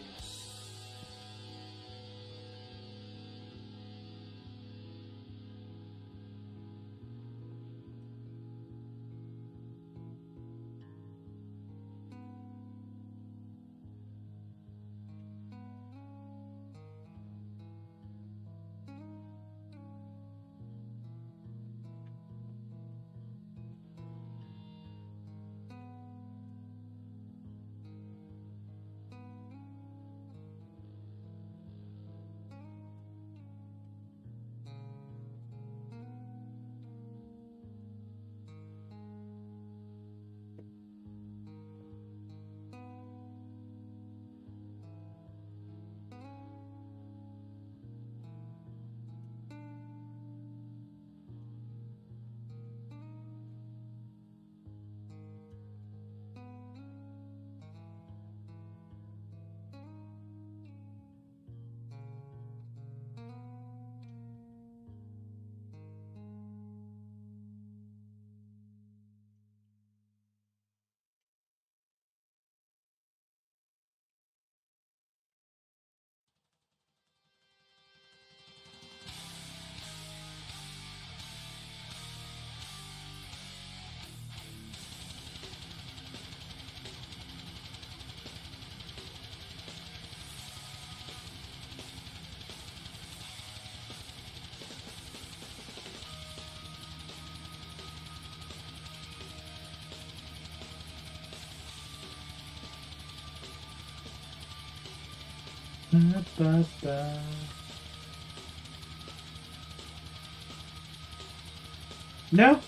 No,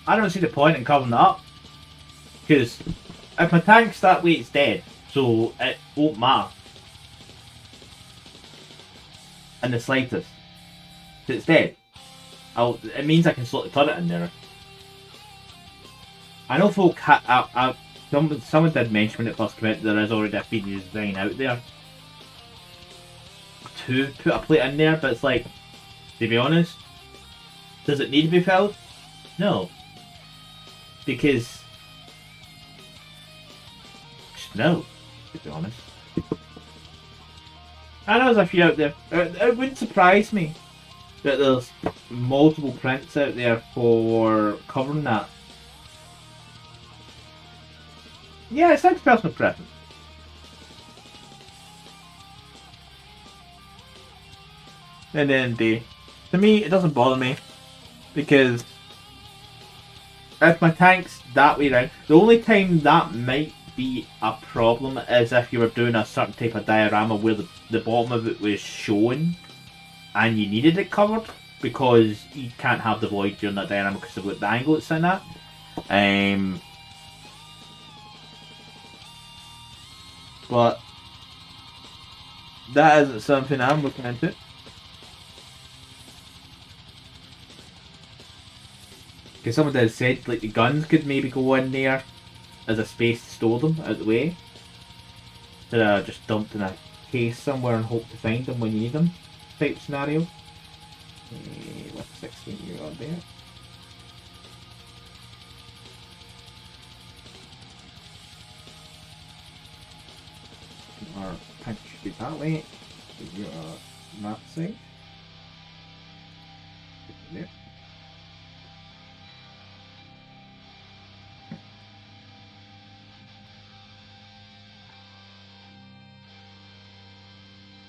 I don't see the point in covering that up. Because if my tank's that way, it's dead. So it won't matter. In the slightest. 'Cause it's dead. It means I can slot the turret in there. I know folk someone did mention when it first came out there is already a feed design out there to put a plate in there, but it's like, to be honest, does it need to be filled? No. Because no, to be honest. I know there's a few out there. It wouldn't surprise me that there's multiple prints out there for covering that. Yeah, it's down to personal preference. At the end of the day, to me, it doesn't bother me because if my tank's that way round, the only time that might be a problem is if you were doing a certain type of diorama where the bottom of it was showing and you needed it covered because you can't have the void during that diorama because of the angle it's in at. But that isn't something I'm looking into. Because someone had said like the guns could maybe go in there as a space to store them out of the way. That are just dumped in a case somewhere and hope to find them when you need them. Type scenario. With 16-year-old there. Our tank should be that way. Your map side. There.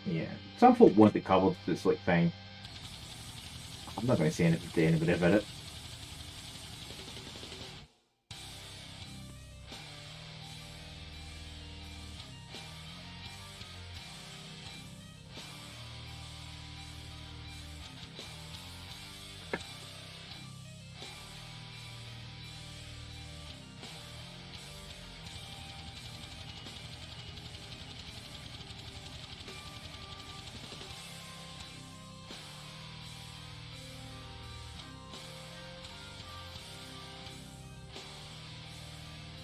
Yeah, some folk want it covered, it's like fine. I'm not going to say anything to anybody about it.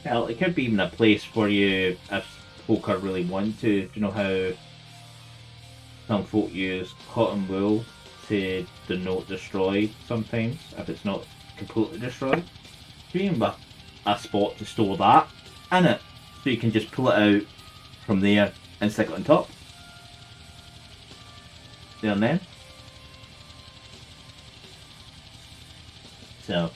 Well, it could be even a place for you if folk are really want to. Do you know how some folk use cotton wool to denote destroy sometimes if it's not completely destroyed? Being a spot to store that in it, so you can just pull it out from there and stick it on top. There and then. So.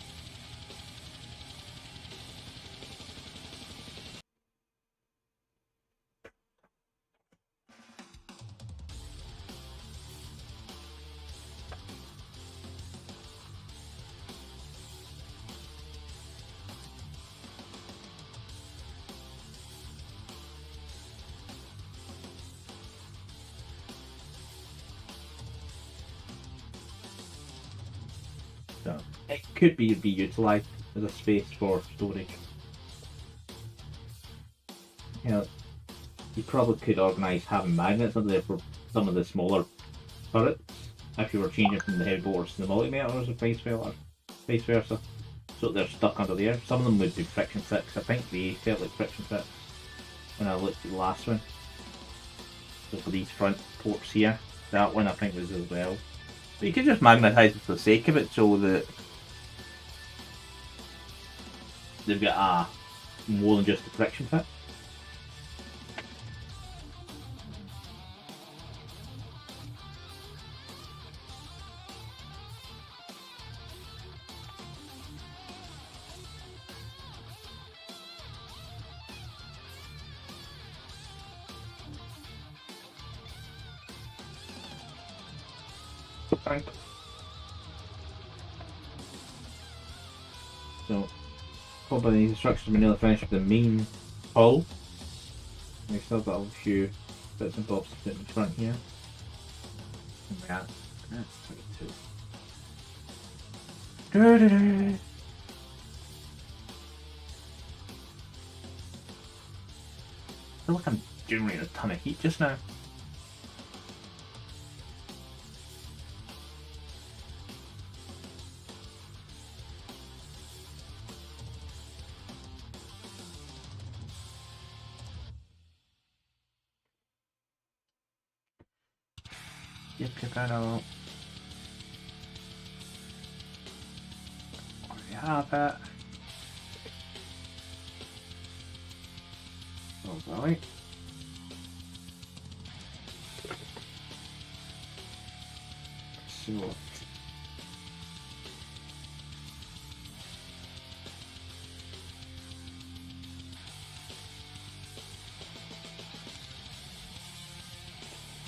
So it could be utilised as a space for storage. You know, you probably could organise having magnets under there for some of the smaller turrets if you were changing from the heavy bolters to the multimeters or vice versa. So they're stuck under there. Some of them would be friction fix. I think they felt like friction fix when I looked at the last one. So for these front ports here, that one I think was as well. But you could just magnetise it for the sake of it, so that they've got more than just a friction fit. So, probably these instructions are nearly finished with the main hull. We still got a few bits and bobs to put in front here. Yeah, that's 22. I feel like I'm generating a ton of heat just now. Yep, I know. Already have it. Oh, right. So.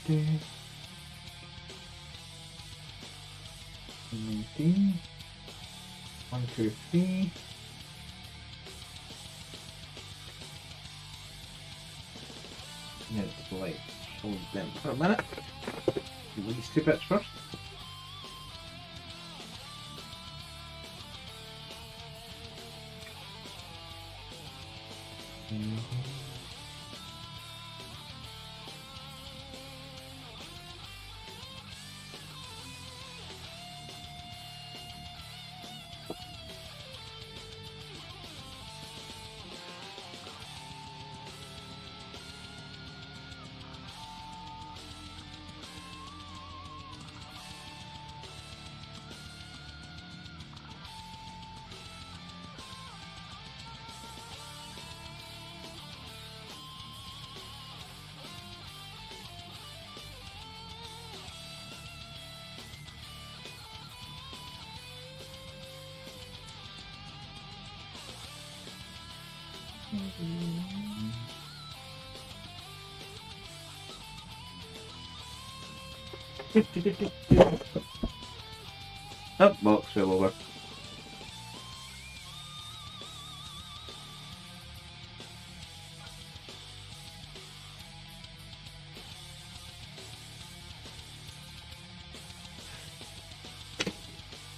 Okay. 19. 1, 2, 3. Let's like hold them for a minute. Do these two bits first. Oh, box fell over.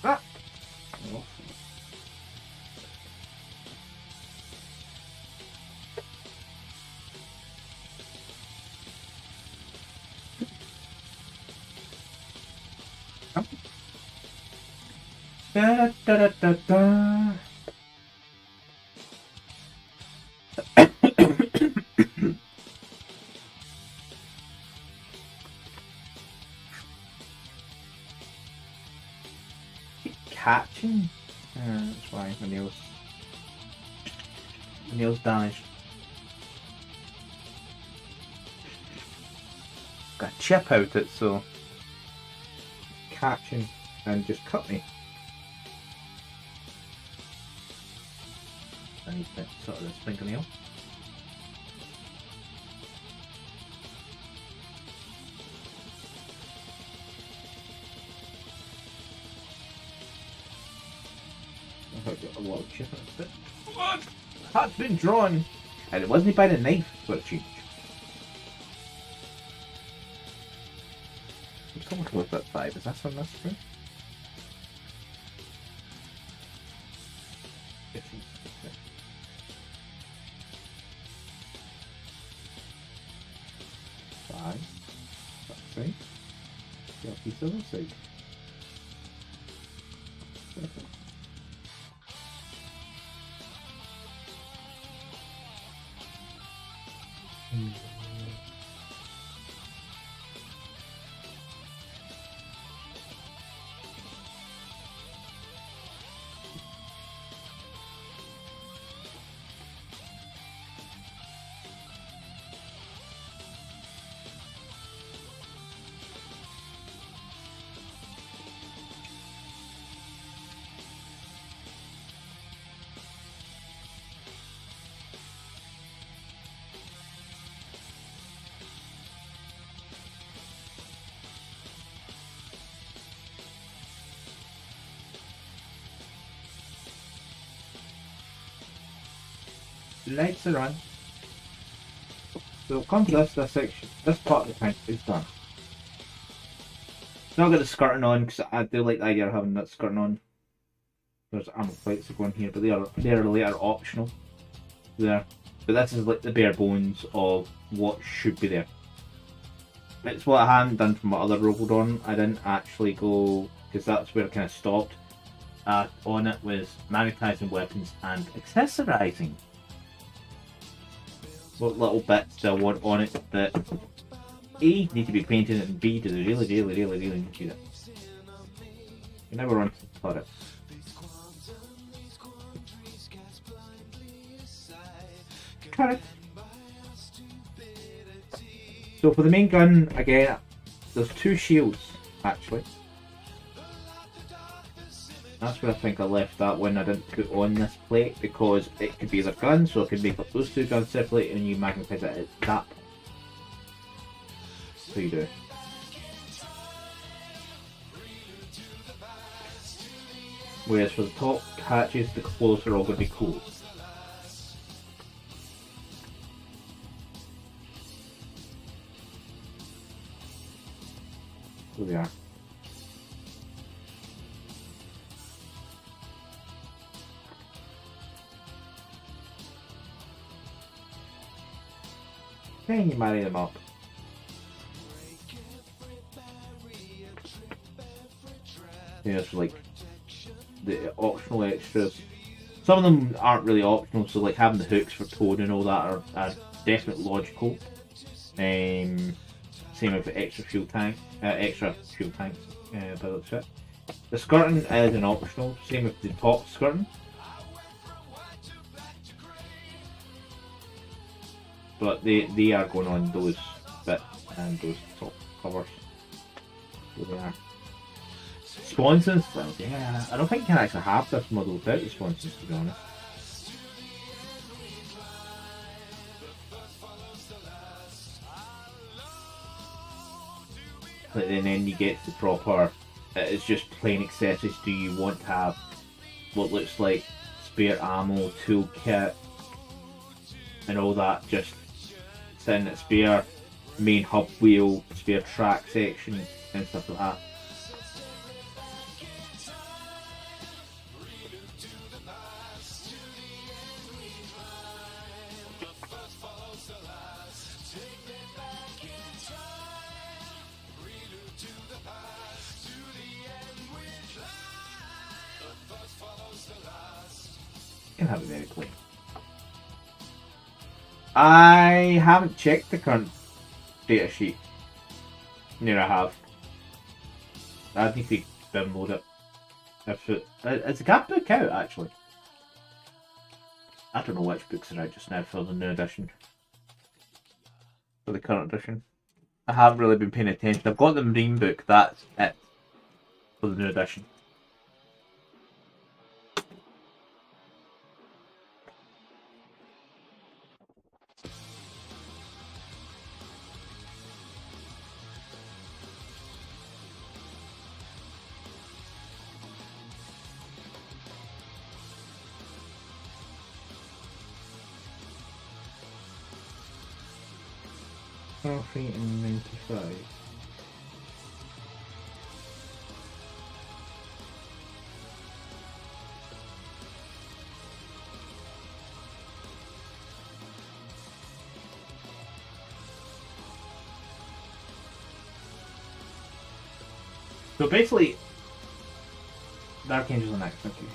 Ah! Da, da, da, da, da. Keep catching. That's why my nails damaged. Got a chip out it, so catching and just cut me. I need to sort of this fingernail. I've got a lot of chip out it. What? That's been drawn! And it wasn't by the knife for a change. It's almost worth that 5. Is that something that's true? That's right. Got a piece of the side. Perfect. Lights are on. So come to this section. This part of the paint is done. Now I've got the skirting on because I do like the idea of having that skirting on. There's armor plates that go in here, but they are later optional. There, but this is like the bare bones of what should be there. It's what I hadn't done for my other Rogal Dorn. I didn't actually go because that's where I kind of stopped. On it was magnetising weapons and accessorising. What little bits do I want on it that A, need to be painted, and B, do they really need to do that? You never run to the turret. Turret. So for the main gun, again, there's 2 shields, actually. That's where I think I left that one. I didn't put on this plate because it could be either gun, so I could make up those 2 guns separately and you magnetise it at that. So you do. Whereas for the top hatches, the clothes are all going to be closed. So they are. Then you marry them up. There's like the optional extras. Some of them aren't really optional, so like having the hooks for towing and all that are definitely logical. Same with the extra fuel tanks, by the looks of it. The skirting is an optional, same with the top skirting. But they are going on those bits and those top covers. So they are. Sponsons? Well, yeah, I don't think you can actually have this model without the sponsons, to be honest. and then you get the proper. It's just plain accessories. Do you want to have what looks like spare ammo, toolkit, and all that? Just sitting at spare main hub wheel, spare track section, and stuff like that. Can have it very clean. I haven't checked the current data sheet. Near I have. I need to download it. It's a gap book out actually. I don't know which books are out just now for the new edition. For the current edition. I haven't really been paying attention. I've got the Marine book, that's it. For the new edition. Coffee and 95. So basically, Dark Angels are next, okay.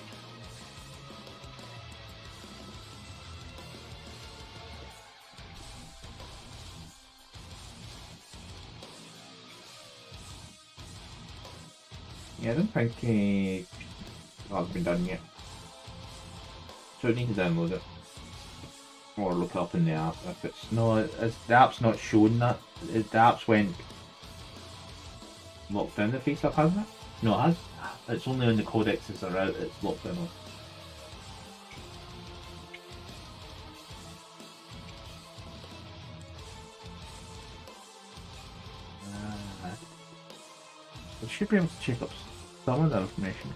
Yeah, I don't think it's been done yet. So I need to download it. Or look it up in the app. If it's not, the app's not showing that. The app's went locked down the face up, hasn't it? No, it has. It's only when the codexes are out, it's locked down. I should be able to check up some of that information.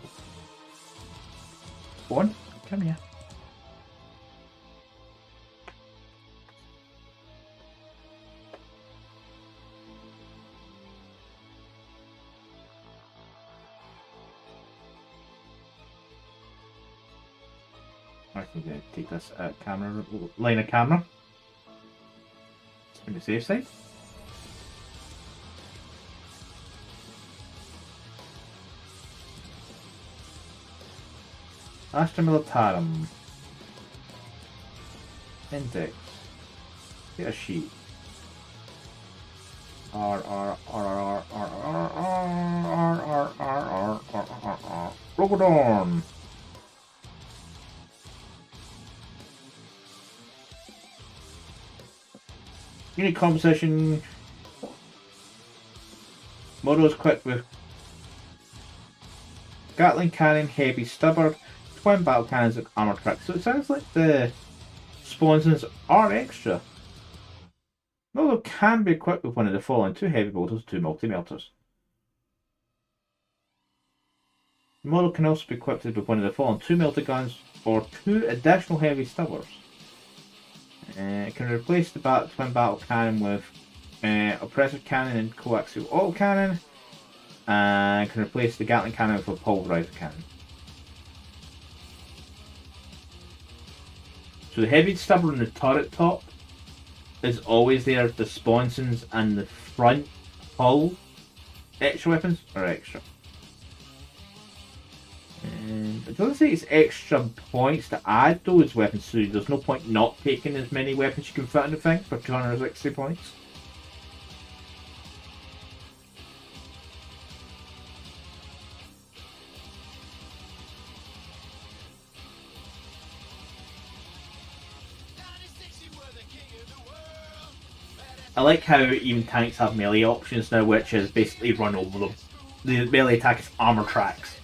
Go on, come here. I can take this camera line of camera. On the safe side. Astra Militarum. Index. Data sheet. Rogal Dorn. Unit composition. Models equipped with Gatling cannon, heavy stubber, twin battle cannons, and armored trucks. So it sounds like the sponsons are extra. Model can be equipped with one of the following: 2 heavy bolters, 2 multi-melters. The model can also be equipped with one of the following: 2 melter guns or 2 additional heavy stubbers. It can replace the twin battle cannon with oppressive cannon and coaxial autocannon, and can replace the Gatling cannon with a pulverizer cannon. So the heavy stubber on the turret top is always there. The sponsons and the front hull extra weapons are extra. It doesn't say it's extra points to add those weapons, so there's no point not taking as many weapons you can fit in the thing for 260 points. I like how even tanks have melee options now, which is basically run over them. The melee attack is armor tracks.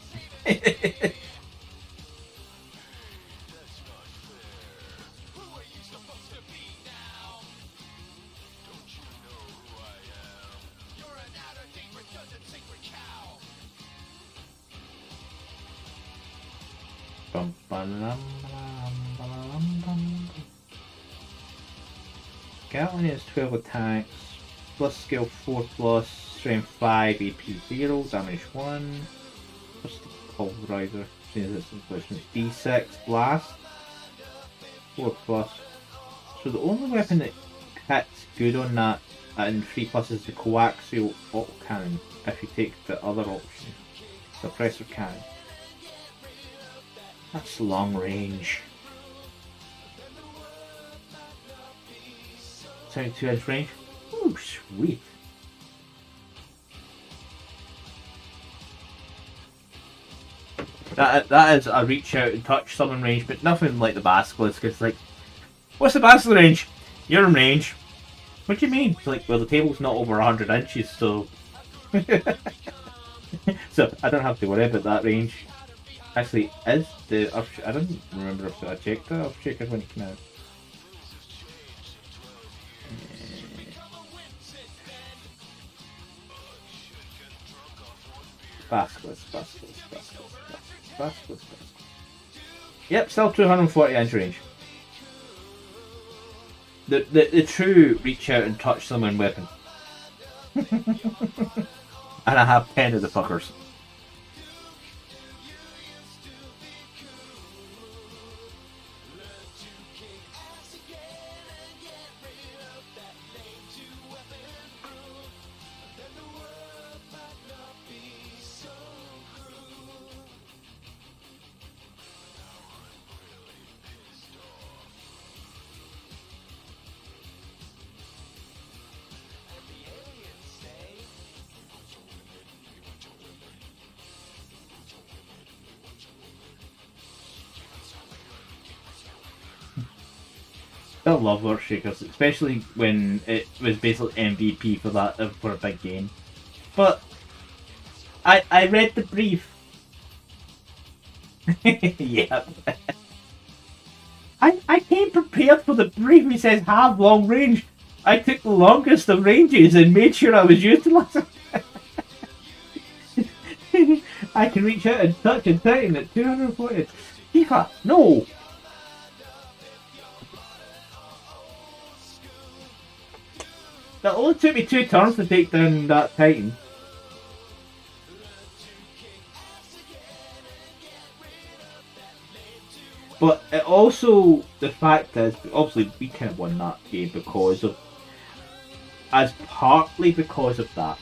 Bum, ba-dum, ba-dum, bum. Gatling is 12 attacks, plus skill 4 plus, strength 5, AP 0, damage 1. What's the pulverizer? Since it's inflation, D6, blast, 4 plus. So the only weapon that hits good on that and 3 plus is the coaxial autocannon if you take the other option, suppressor cannon. That's long range. 72-inch range. Ooh, sweet. That is a reach out and touch summon range, but nothing like the Basilisk. It's like, what's the Basilisk range? You're in range. What do you mean? It's like, well, the table's not over 100 inches, so... so, I don't have to worry about that range. Actually, is the I don't remember if I checked the Earthshaker when it came out. Basilisk. Yep, still 240-inch range. The true reach out and touch summon weapon. And I have 10 of the fuckers. I love Earthshakers, especially when it was basically MVP for that for a big game. But I read the brief. Yeah. I came prepared for the brief. He says have long range. I took the longest of ranges and made sure I was utilising. I can reach out and touch and tighten at 240. FIFA, no. That only took me 2 turns to take down that Titan. But it also, the fact is, obviously we kind of won that game because of, partly because of that.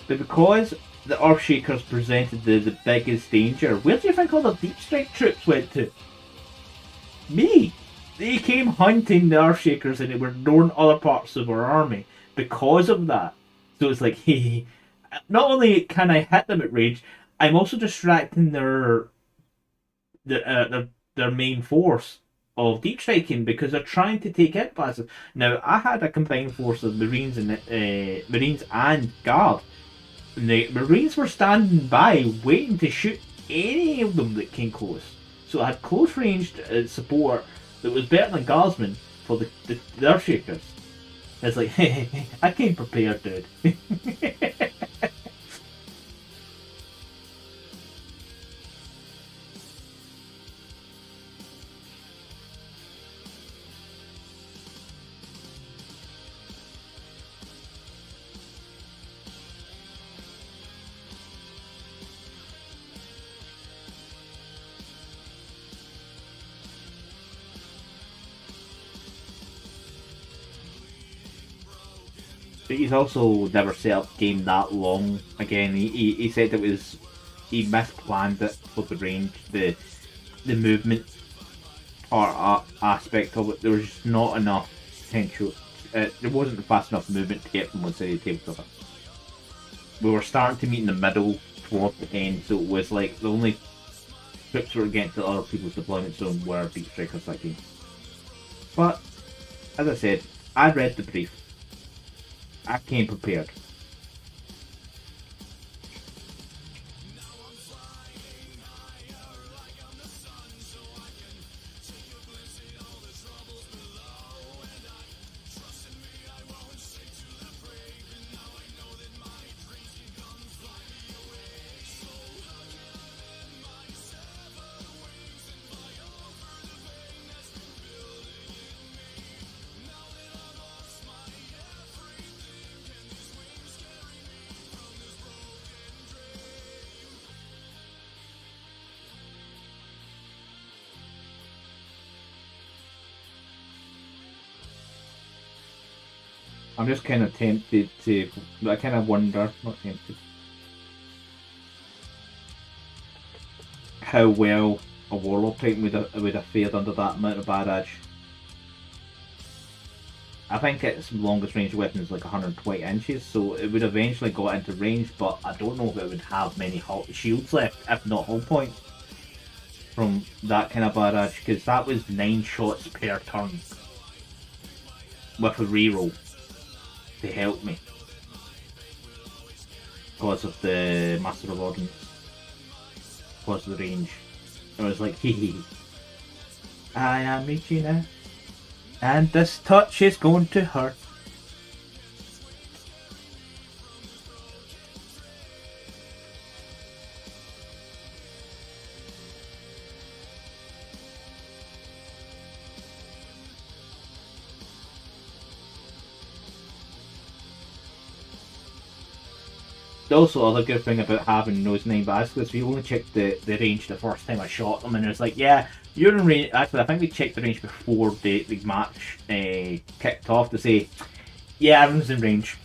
But because the Earthshakers presented the biggest danger, where do you think all the deep strike troops went to? Me! They came hunting the Earthshakers and they were ignoring other parts of our army. Because of that. So it's like, hey, not only can I hit them at range, I'm also distracting their main force of deep striking because they're trying to take it passive. Now I had a combined force of Marines and Guard. And the Marines were standing by waiting to shoot any of them that came close. So I had close ranged support that was better than Guardsmen for the Earthshakers. It's like, hey, I came prepared, dude. But he's also never set up game that long again. He said it was, he misplanned it for the range, the movement part aspect of it. There was just not enough potential. There wasn't fast enough movement to get from one side of the table to the other. We were starting to meet in the middle towards the end, so it was like the only trips we were getting to other people's deployment zone were deep strikers that game. But as I said, I read the brief. I came prepared. I'm just kind of tempted to. I kind of wonder, not tempted, how well a Warlord Titan would have fared under that amount of barrage. I think its longest range weapon is like 120 inches, so it would eventually got into range, but I don't know if it would have many shields left, if not hull points, from that kind of barrage, because that was 9 shots per turn with a reroll to help me because of the Master of Ordnance, because of the range. I was like, hee hee, I am Regina. And this touch is going to hurt. Also, other good thing about having those 9 basilisks, we only checked the range the first time I shot them, and it was like, yeah, you're in range. Actually, I think we checked the range before the match kicked off to say, yeah, everyone's in range.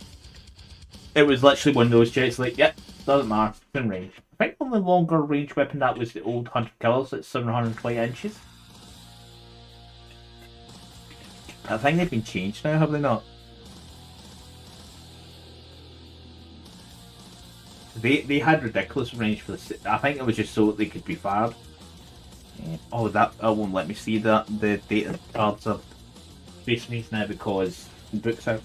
It was literally one of those checks, like, yep, doesn't matter, it's in range. I think the only longer range weapon that was the old Hunter Killers at 720 inches. I think they've been changed now, have they not? They had ridiculous range for the. I think it was just so they could be fired. Oh, that won't let me see that. The data cards are facing these now because the book's out.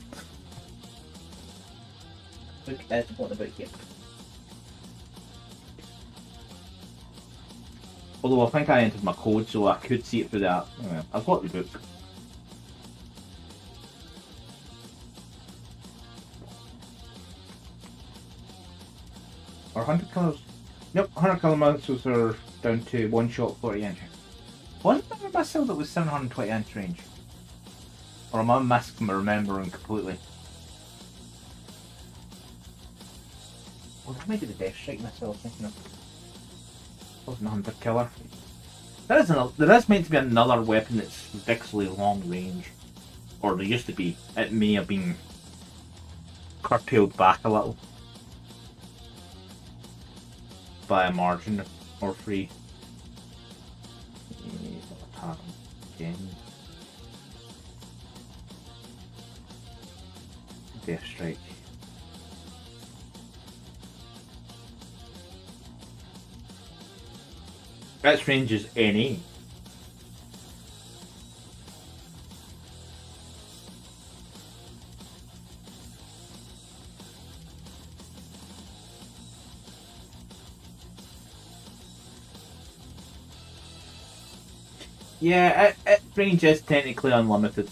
Look at what about here. Although I think I entered my code, so I could see it through that. Anyway, I've got the book. Are 100 colours? Yep, 100 colour missiles are down to 1 shot 40 inch. Wasn't there a missile that was 720 inch range? Or am I remembering completely? Well, that might be the Death Strike missile I was thinking of. Wasn't a 100 killer. There is meant to be another weapon that's ridiculously long range. Or there used to be. It may have been curtailed back a little. By a margin or 3. Again. Death Strike. Its range is NA. Yeah, its range is technically unlimited.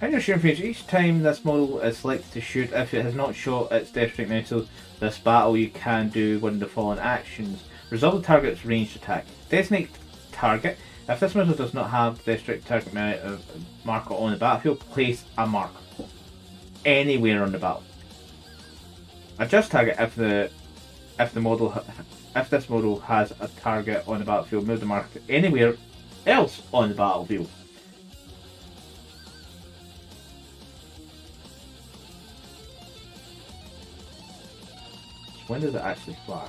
In your shooting range, each time this model is selected to shoot, if it has not shot its Death Strike missile this battle, you can do one of the following actions. Resolve the target's ranged attack. Designate target. If this missile does not have the Death Strike target marker on the battlefield, place a marker anywhere on the battle. Adjust target if this model has a target on the battlefield, move the marker anywhere else on the battlefield. So when does it actually fire?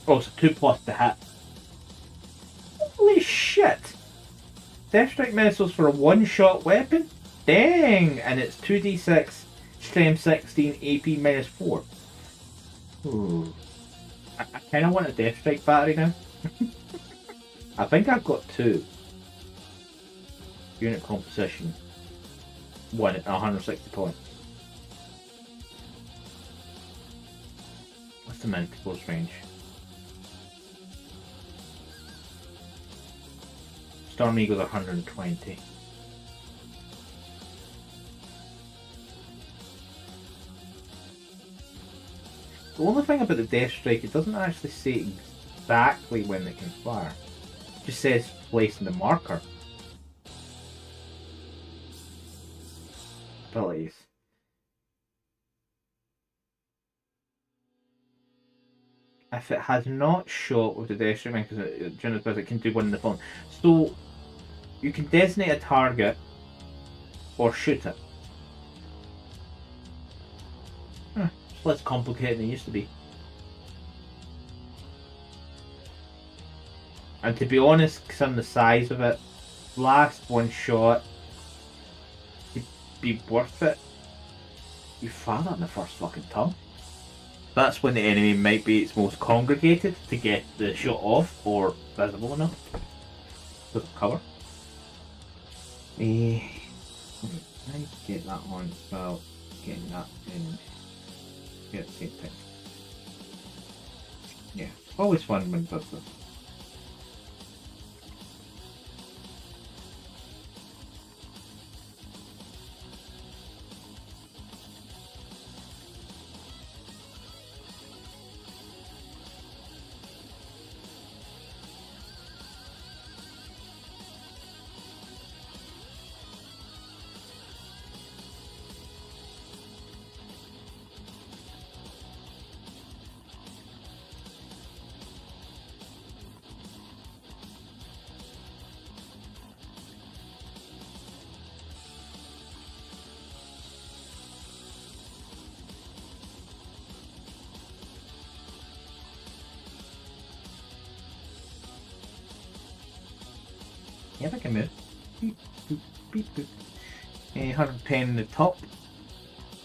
Oh, it's a 2+ to hit. Holy shit! Death Strike missiles for a 1-shot weapon? Dang! And it's 2d6, strength 16, AP -4. Ooh. I kinda want a Death Strike battery now. I think I've got 2. Unit composition. 1 at 160 points. What's the min close range? Storm Eagle's 120. The only thing about the Death Strike, it doesn't actually say exactly when they can fire. It just says placing the marker. Abilities. If it has not shot with the Death Strike, because it can do one in the phone. So you can designate a target or shoot it. It's less complicated than it used to be. And to be honest, considering the size of it, last one shot would be worth it. You fire that in the first fucking turn. That's when the enemy might be its most congregated to get the shot off or visible enough. With cover. I need to get that on as well. Getting that in. Yeah, same thing. Yeah, always fun when it does this. Yeah, I can move. Beep, boop, beep, boop. 110 in the top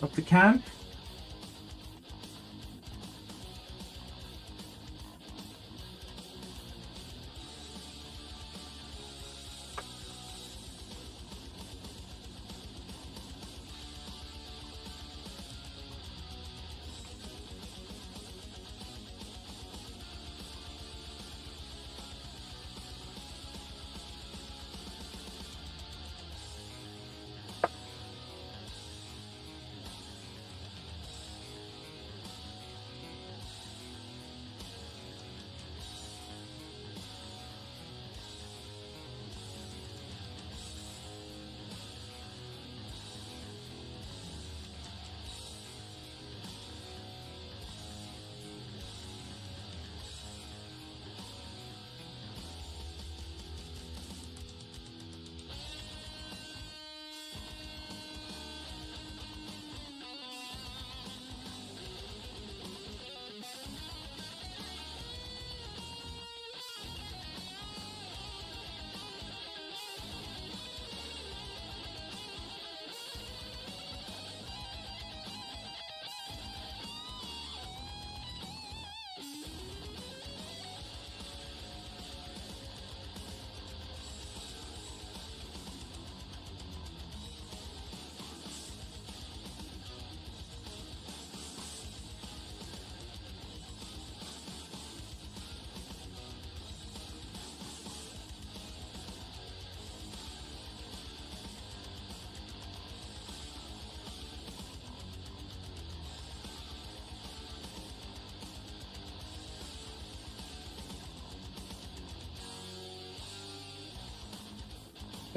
of the can.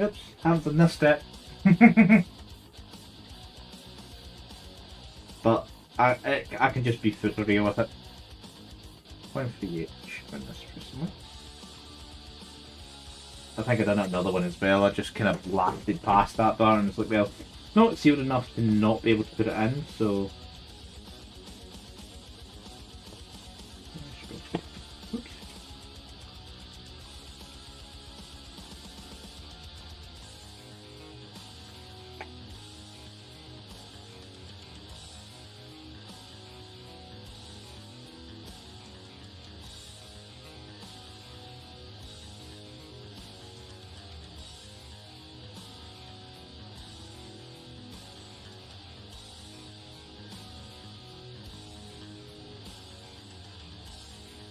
Oops, haven't done this step. But I can just be super real with it. 138 win this recently. I think I done another one as well. I just kind of blasted past that bar and it's like, well, it's not sealed enough to not be able to put it in, so. Oops.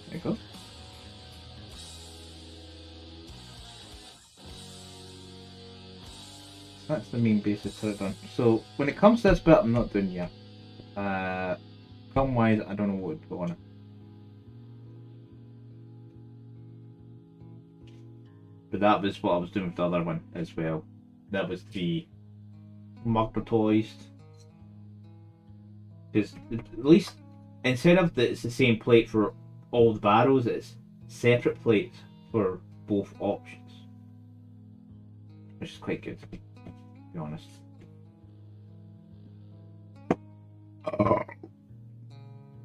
There you go. That's the main basic turret done. So when it comes to this bit, I'm not doing yet. Film wise, I don't know what would go on it. But that was what I was doing with the other one as well. That was the magnetized. Because at least instead of it's the same plate for all the barrels, it's separate plates for both options, which is quite good, to be honest.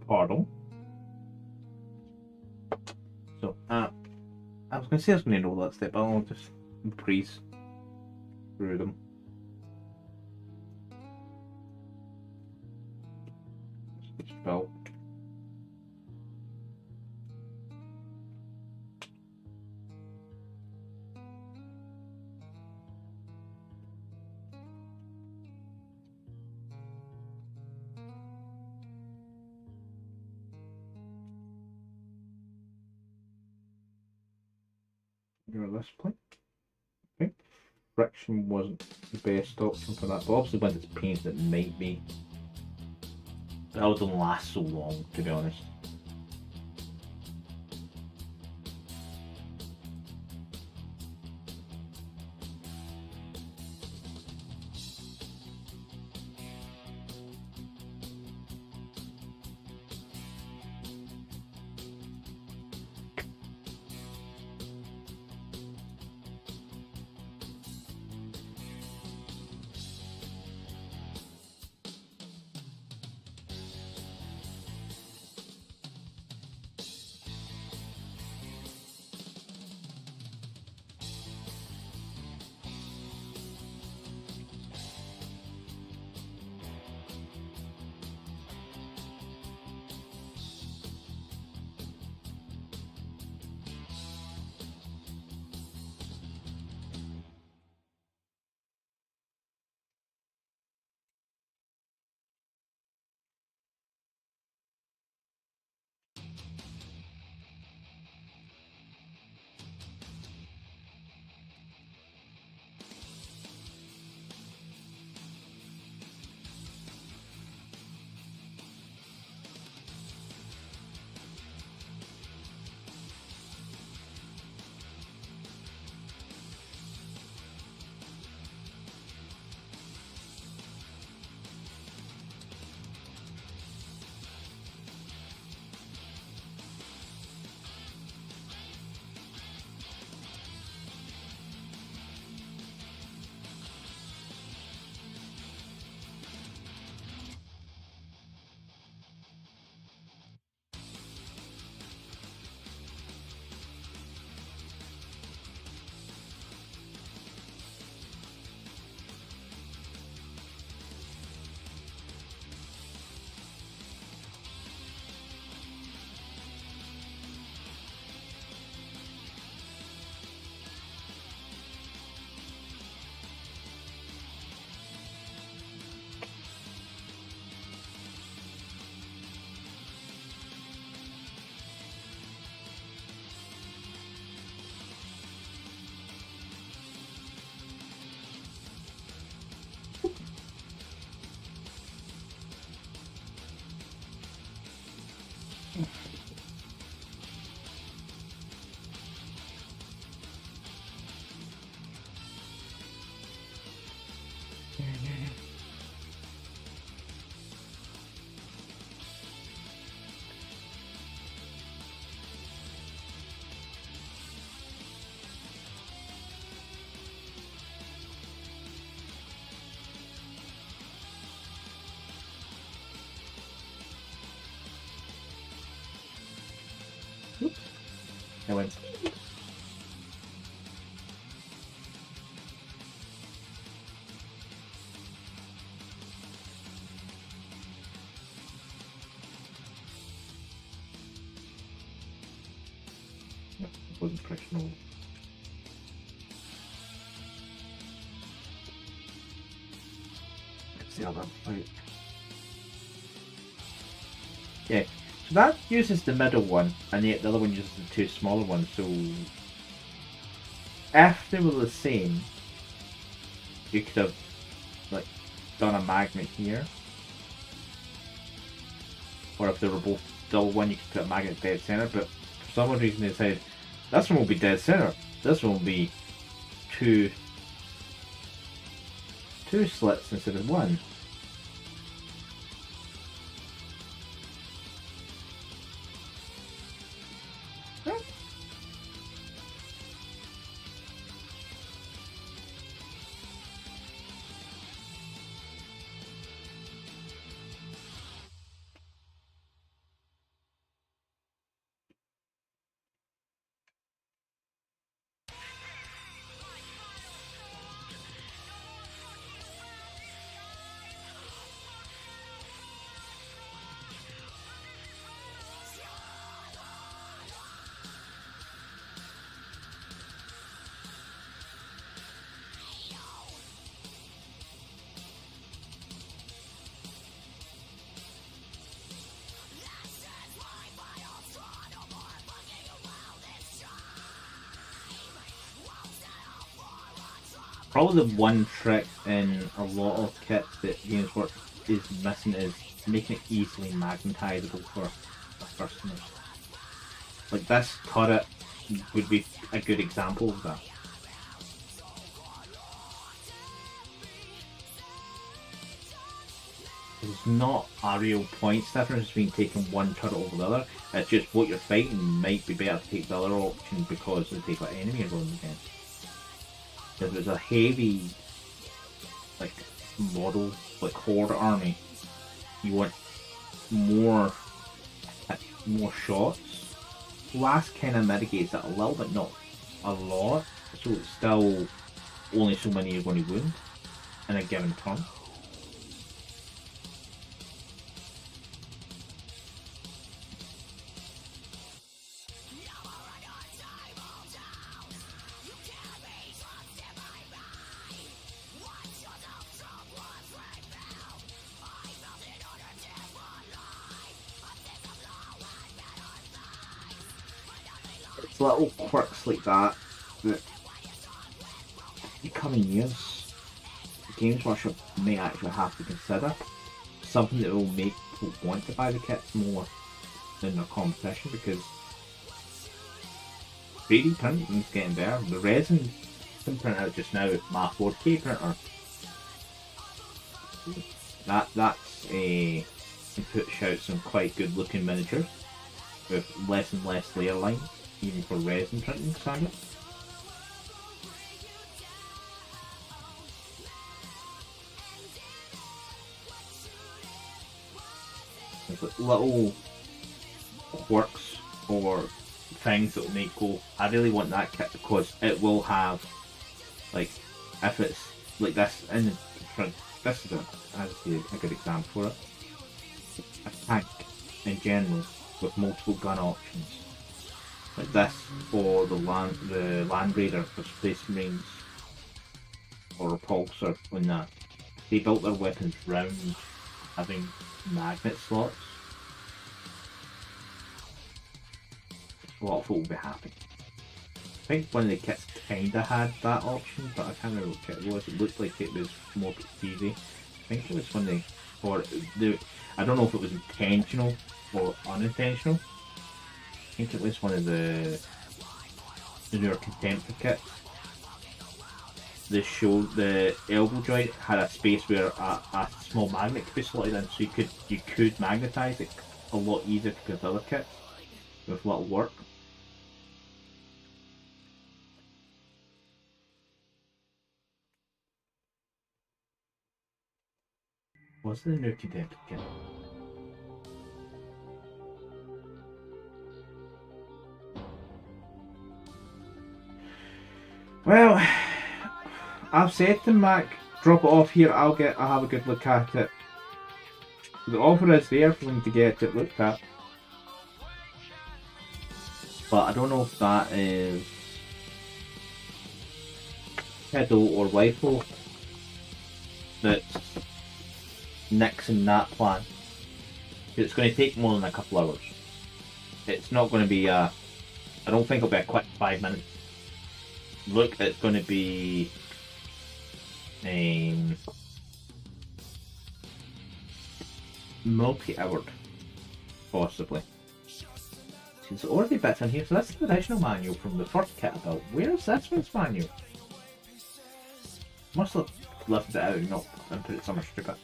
Pardon. So, I was going to say I was going to know that step, but I'll just breeze through them. Spell. This point. Okay. Friction wasn't the best option for that, but obviously when it's paint it might be. That wouldn't last so long, to be honest. I went. Yep, it wasn't frictional. It's the other right. Yeah. So that uses the middle one, and yet the other one uses the two smaller ones, so if they were the same, you could have like done a magnet here. or if they were both double one, you could put a magnet dead center. But for some reason, they said this one will be dead center. This one will be two slits instead of one. Probably the one trick in a lot of kits that Games Workshop is missing is making it easily magnetizable for customers. Like this turret would be a good example of that. There's not a real points difference between taking one turret over the other. It's just what you're fighting might be better to take the other option because they take what enemy you're going against. If there's a heavy, like, model, like horde army, you want more shots. Last kind of mitigates it a little bit, not a lot, so it's still only so many you're going to wound in a given turn. It's little quirks like that that in coming years Games Workshop may actually have to consider. Something that will make people want to buy the kits more than their competition, because 3D printing is getting better. The resin can print out just now with my 4K printer. That's a can push out some quite good looking miniatures with less and less layer lines, even for resin printing standards. There's like little quirks or things that will make go, I really want that kit, because it will have, like, if it's like this in the front, this is a good example for it. A tank in general with multiple gun options. Like this for the Land Raider for Space Marines or Repulsor, when that they built their weapons round having magnet slots. A lot of folk will be happy. I think one of the kits kinda had that option, but I can't remember what kit it was. It looked like it was more easy. I think it was one of the I don't know if it was intentional or unintentional. I think it was one of the newer Contemptor kits. The elbow joint had a space where a small magnet could be slotted in, so you could magnetize it a lot easier compared to other kits with little work. What's the new Contemptor kit? Well, I've said to Mac, drop it off here, I'll have a good look at it. The offer is there for them to get it looked at. But I don't know if that is Kiddo or Wifo that's nixing that plan. It's going to take more than a couple hours. It's not going to be I don't think it'll be a quick 5 minutes look. It's going to be multi-houred Possibly. There's already bits in here, so that's the original manual from the first kit I built. Where is this one's manual? Must have lifted it out and not and put it somewhere stupid.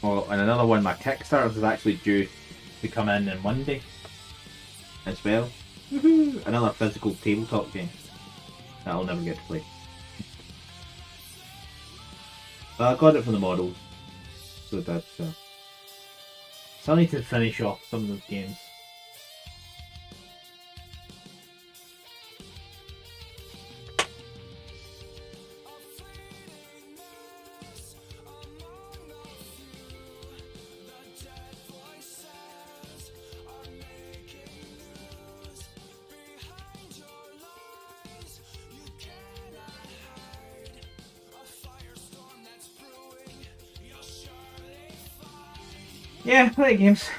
Oh, and another one, my Kickstarter is actually due to come in on Monday as well. Woohoo! Another physical tabletop game that I'll never get to play. But I got it from the models, so that's So I need to finish off some of those games. yeah, play games.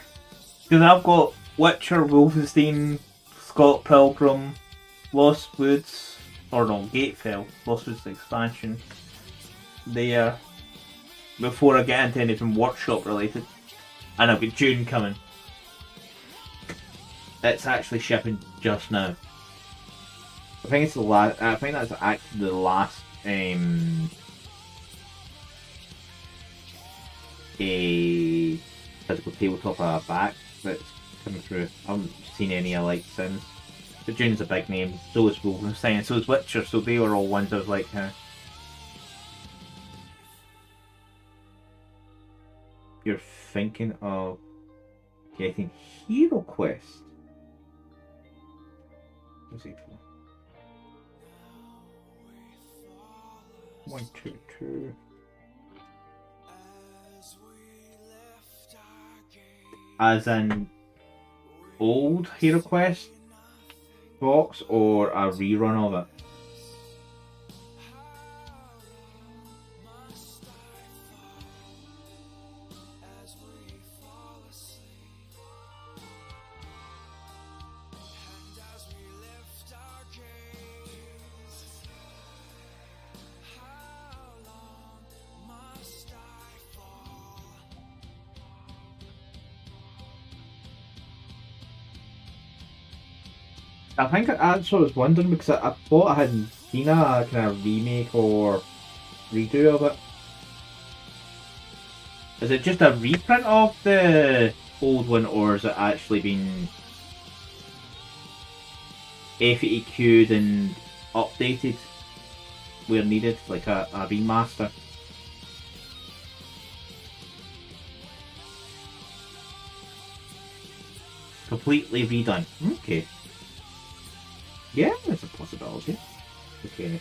Because I've got Witcher, Wolfenstein, Scott Pilgrim, Lost Woods, or no, Gatefell, Lost Woods expansion. There. Before I get into anything workshop related. And I've got June coming. It's actually shipping just now. I think it's the last. I think that's actually the last a physical tabletop back that's coming through. I haven't seen any I like since. But June's a big name. So is Wolfenstein. So is Witcher. So they were all ones I was like, You're thinking of getting Hero Quest. What's it for? 1, 2, 2. As in old Hero Quest box or a rerun of it? I think that's what I was wondering because I thought I hadn't seen a kind of remake or redo of it. Is it just a reprint of the old one or has it actually been FAQ'd and updated where needed, like a remaster? Completely redone. Okay. Yeah, there's a possibility. Okay.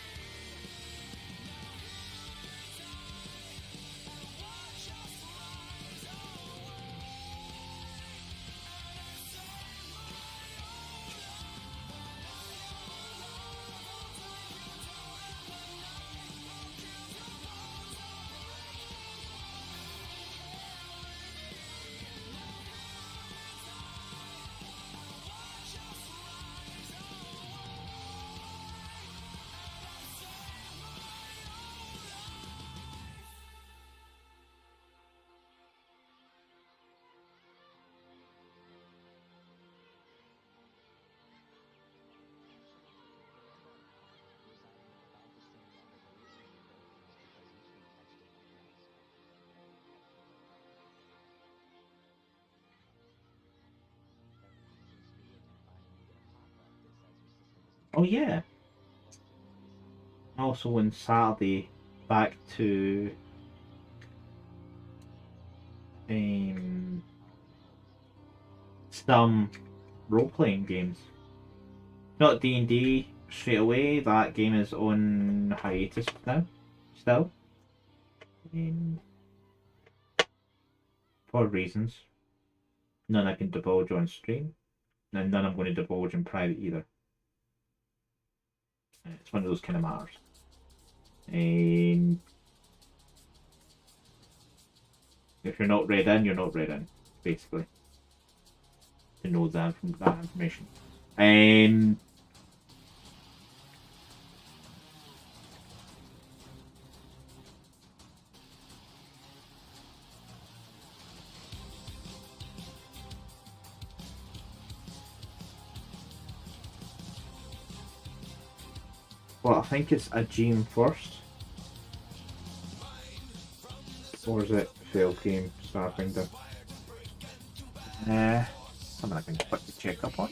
Oh yeah. Also on Saturday, back to some role-playing games. Not D&D straight away. That game is on hiatus now. Still, For reasons. None I can divulge on stream. And none I'm going to divulge in private either. It's one of those kind of matters. If you're not read in, you're not read in, basically. To know that information. Well, I think it's a GM first. Or is it failed game, Starfinder? Something I can quickly check up on.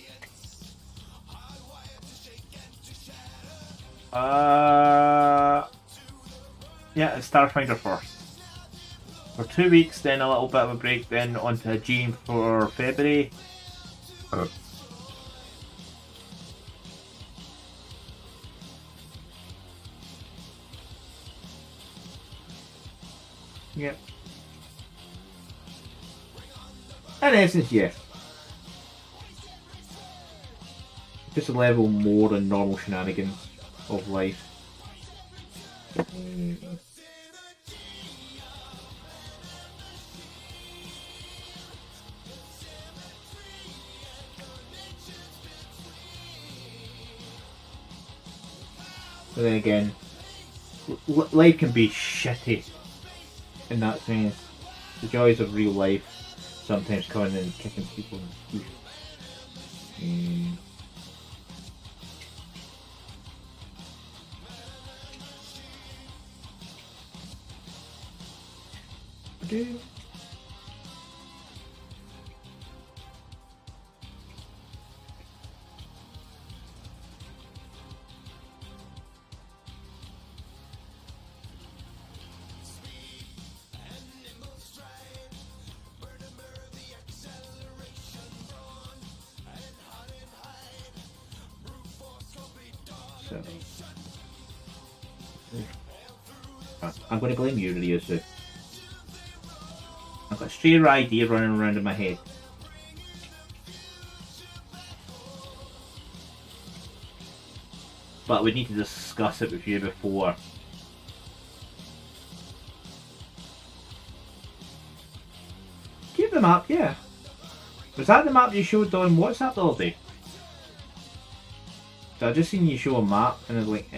Yeah, it's Starfinder first. For 2 weeks, then a little bit of a break, then onto a GM for February. Yep. In essence, yeah. Just a level more than normal shenanigans of life. But then again, life can be shitty. In that sense, the joys of real life sometimes coming in and kicking people in the teeth. I'm going to blame you, Ryosu. I've got a stray idea running around in my head. But we need to discuss it with you before. Keep the map, yeah. Was that the map you showed on WhatsApp the other day? So I just seen you show a map and I was like,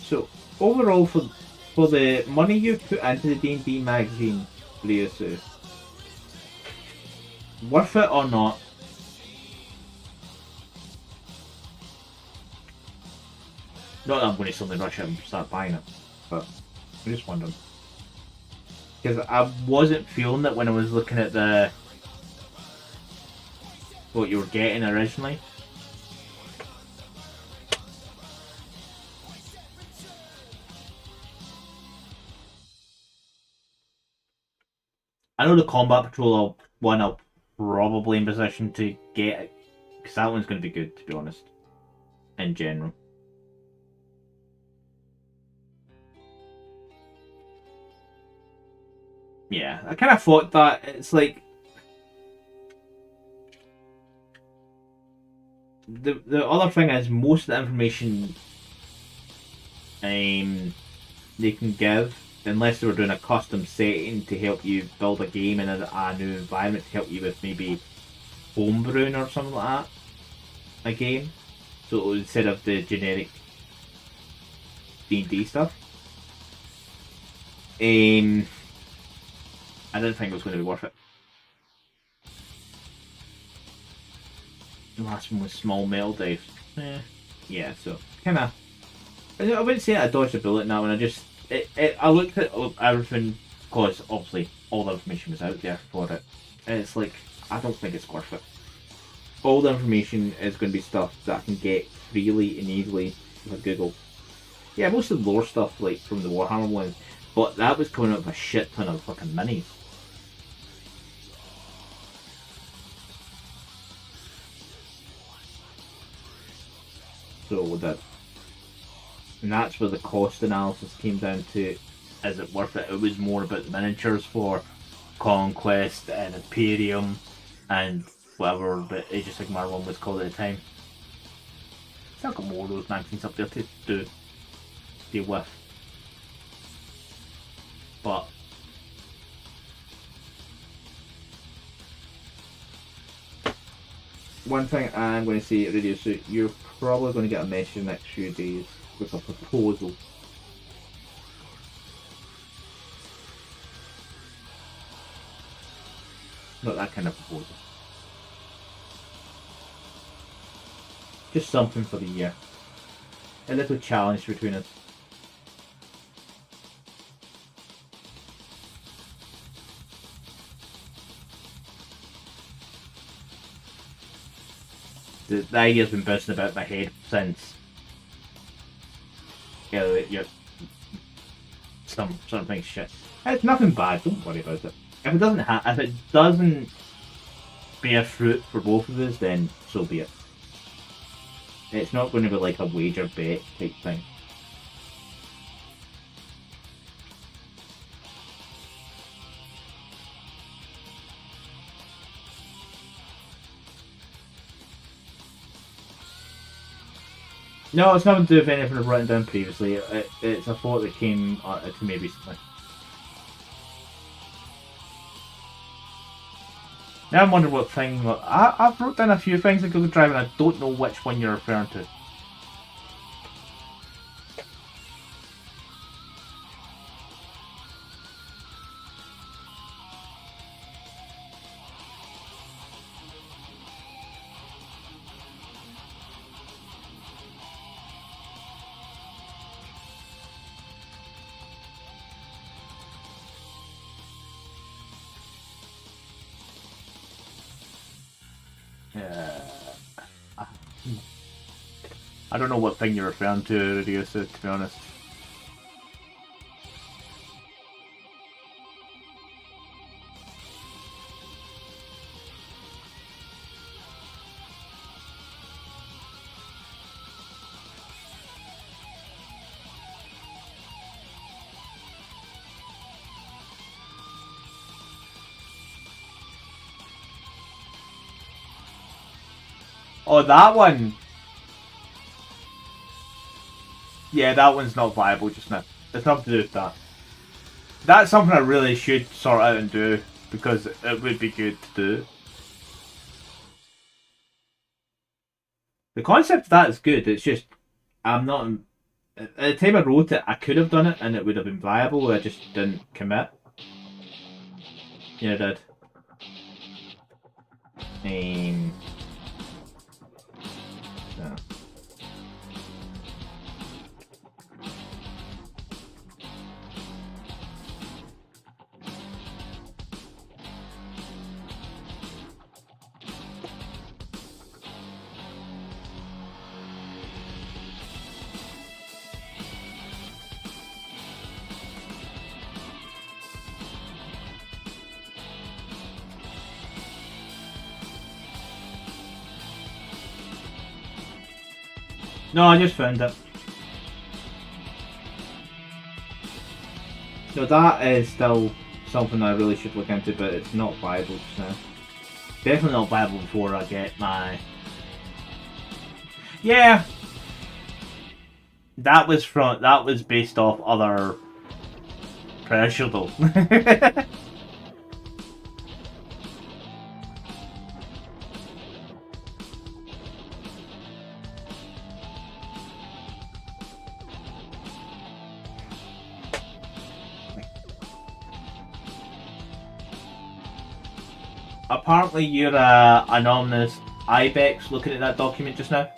So overall, for the money you put into the D&D magazine, Ryosu, worth it or not? Not that I'm going to suddenly rush out and start buying it, but I'm just wondering. Because I wasn't feeling it when I was looking at what you were getting originally. I know the Combat Patrol one I'll probably in position to get it, because that one's going to be good, to be honest, in general. Yeah, I kind of thought that. It's like the other thing is most of the information they can give, unless they were doing a custom setting to help you build a game in a new environment to help you with maybe homebrewing or something like that, a game. So instead of the generic D&D stuff, I didn't think it was going to be worth it. The last one was small metal dice. Yeah, so kind of. I wouldn't say I dodged a bullet in that one. I looked at everything because obviously all the information was out there for it. And it's like, I don't think it's worth it. All the information is going to be stuff that I can get freely and easily with Google. Yeah, most of the lore stuff, like from the Warhammer ones, but that was coming out of a shit ton of fucking minis. So that, and that's where the cost analysis came down to. Is it worth it? It was more about the miniatures for Conquest and Imperium and whatever the Age of Sigmar one was called at the time. Still got more of those magazines up there to deal with. But one thing I'm going to say at Radio Suit, you're probably going to get a message in the next few days with a proposal. Not that kind of proposal. Just something for the year. A little challenge between us. The idea's been bouncing about my head since. Yeah, something shit. It's nothing bad. Don't worry about it. If it doesn't bear fruit for both of us, then so be it. It's not going to be like a wager bet type thing. No, it's nothing to do with anything I've written down previously. It's a thought that came to me recently. Now I'm wondering what thing. I've wrote down a few things in Google Drive and I don't know which one you're referring to. I don't know what thing you're referring to, Radiusa, to be honest. Oh, that one! Yeah, that one's not viable just now. It's nothing to do with that. That's something I really should sort out and do, because it would be good to do. The concept of that is good, it's just, I'm not... At the time I wrote it, I could have done it and it would have been viable, I just didn't commit. Yeah, I did. Yeah. No, I just found it. So that is still something I really should look into, but it's not viable just now. Definitely not viable before I get my... Yeah! That was based off other pressure though. Apparently you're a anonymous Ibex looking at that document just now.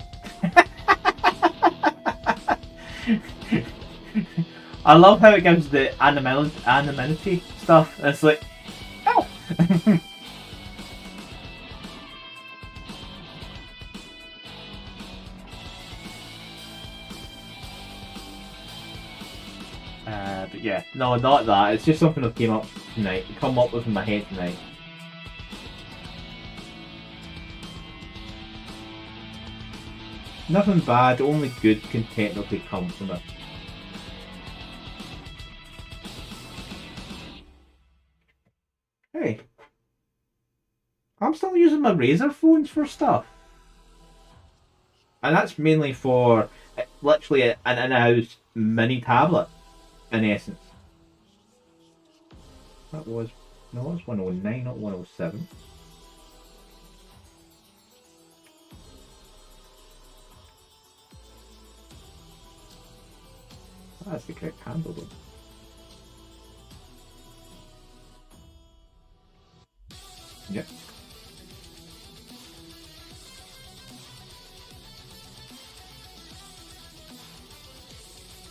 I love how it gives the anonymity stuff. It's like, oh! But yeah, no, not that. It's just something that came up tonight. Come up with in my head tonight. Nothing bad, only good can technically come from it. Hey, I'm still using my Razer phones for stuff. And that's mainly for literally an in-house mini tablet, in essence. That was, no, it was 109, not 107. That's the correct handle though. Yep.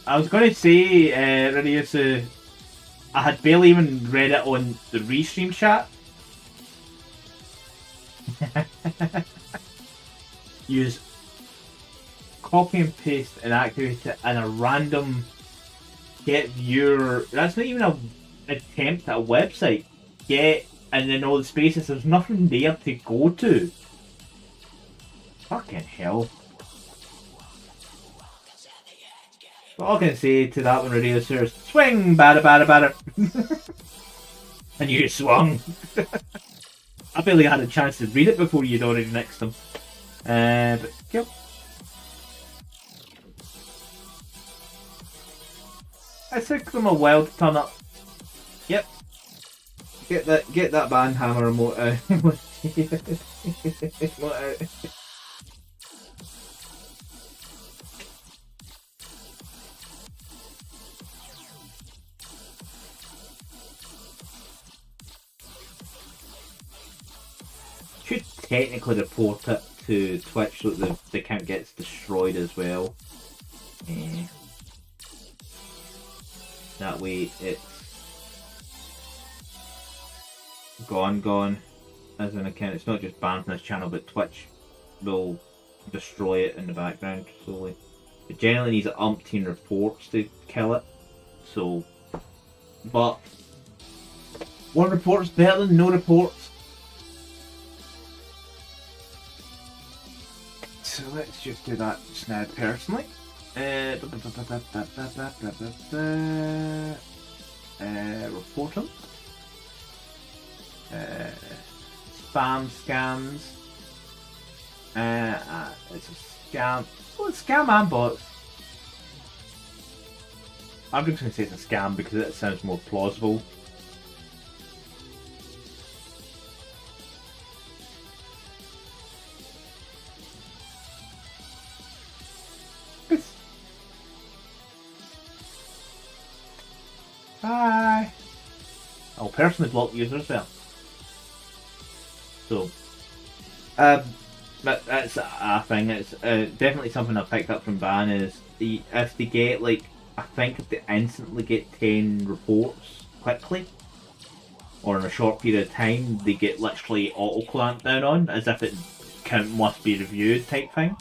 I was going to say, Radius, I had barely even read it on the restream chat. Use copy and paste and activate it in a random get viewer. That's not even an attempt at a website. Get, and then all the spaces, there's nothing there to go to. Fucking hell. What all I can say to that one, Radio Sir, is swing, batter. And you swung. I barely had a chance to read it before you'd already nixed them. But, yep. It took them a while to turn up. Yep. Get that band hammer remote out. Should technically report it to Twitch so that the account gets destroyed as well. That way it's gone as an account. It's not just banned from this channel, but Twitch will destroy it in the background slowly. It generally needs umpteen reports to kill it. So, but one report's better than no reports. So let's just do that just now personally. Report them. Spam scams. It's a scam. Well, it's scam and bots. I'm just going to say it's a scam because it sounds more plausible. Hi. I'll personally block users there. So, that's a thing. It's definitely something I picked up from Ban is if they get like, I think if they instantly get 10 reports quickly, or in a short period of time, they get literally auto clamped down on, as if it must be reviewed type thing.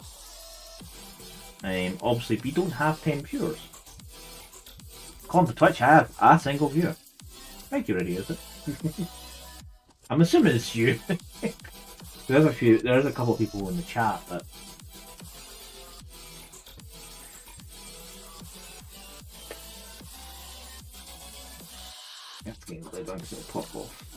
Obviously, we don't have 10 viewers. According to Twitch, I have a single viewer. Thank you, really, is it? I'm assuming it's you. There's a couple of people in the chat, but that's getting played on because it'll pop off.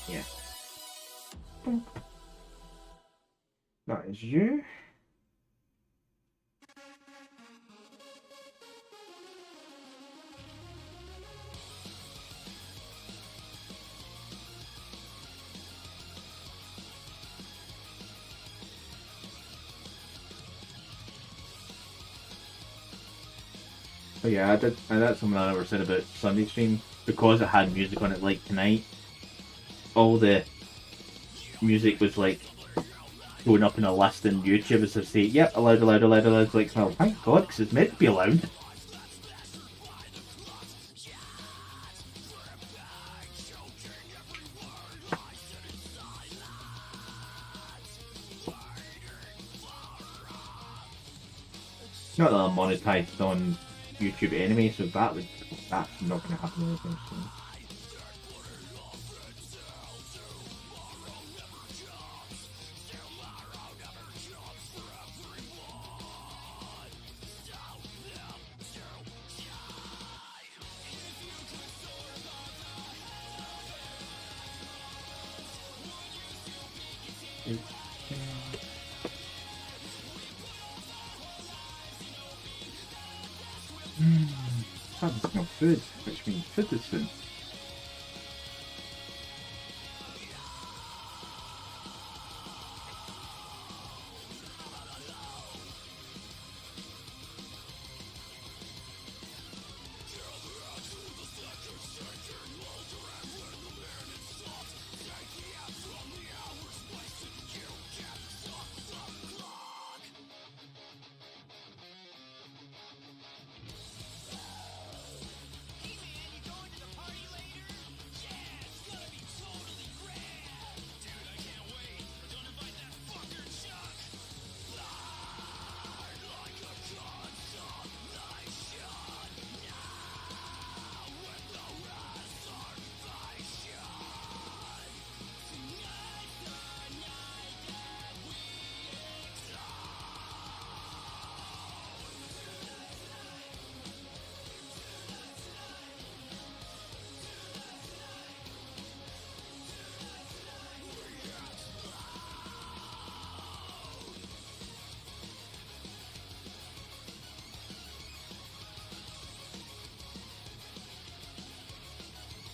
Yeah. That is you. But yeah, I did. And that's something I never said about Sunday stream, because it had music on it. Like tonight, all the music was like going up in a list in YouTube as they say, "Yep, allowed, allowed, allowed, allowed." Like, well, thank God, because it's meant to be allowed. Not that I'm monetized on YouTube anyway, so that's not going to happen anytime soon. There's no food, which means food is soon.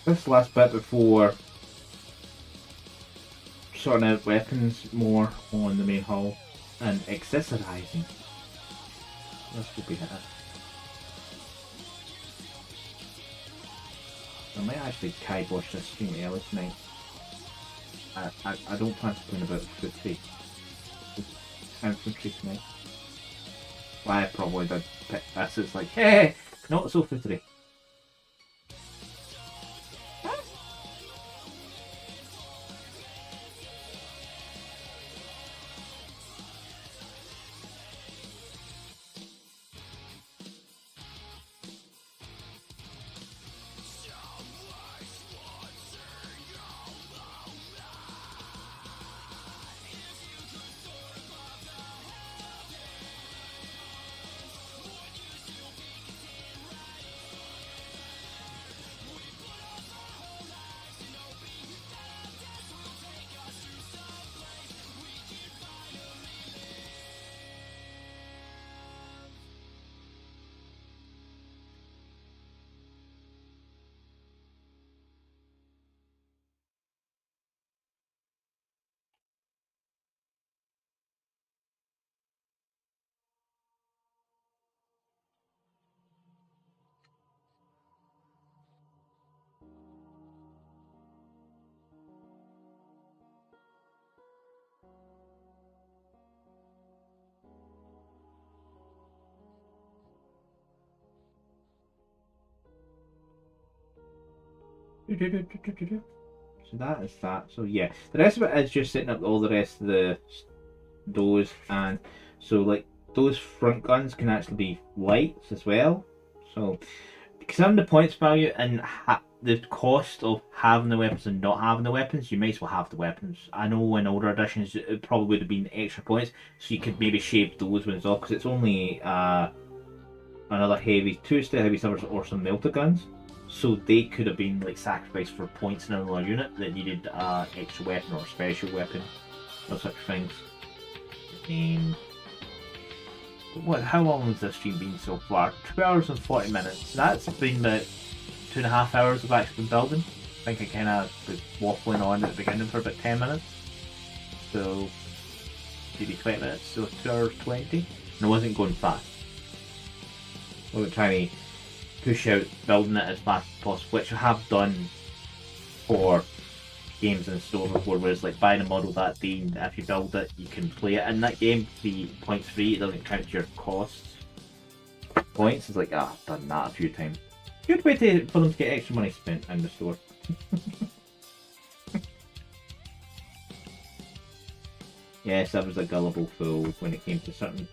This last bit before sorting out weapons more on the main hull and accessorizing. This will be it. I might actually kibosh this stream early tonight. I don't plan to play about infantry tonight. Why I probably did pick this, it's like, hey, not so footery. So that is that. So yeah, the rest of it is just setting up all the rest of those, and so like those front guns can actually be lights as well. So considering the points value and the cost of having the weapons and not having the weapons, you might as well have the weapons. I know in older editions it probably would have been extra points, so you could maybe shave those ones off because it's only another heavy, 2-star heavy sabers or some melter guns. So they could have been like sacrificed for points in another unit that needed extra weapon or special weapon or such things. And how long has this stream been so far? 2 hours and 40 minutes. That's been about 2.5 hours I've actually been building. I think I kind of was waffling on at the beginning for about 10 minutes. So maybe 20 minutes, so 2 hours 20. And I wasn't going fast. I wasn't trying to push out building it as fast as possible, which I have done for games in store before, whereas like buying a model that day, and if you build it, you can play it in that game. The points free, it doesn't count your costs. Points is like, I've done that a few times. Good way for them to get extra money spent in the store. Yes, I was a gullible fool when it came to certain.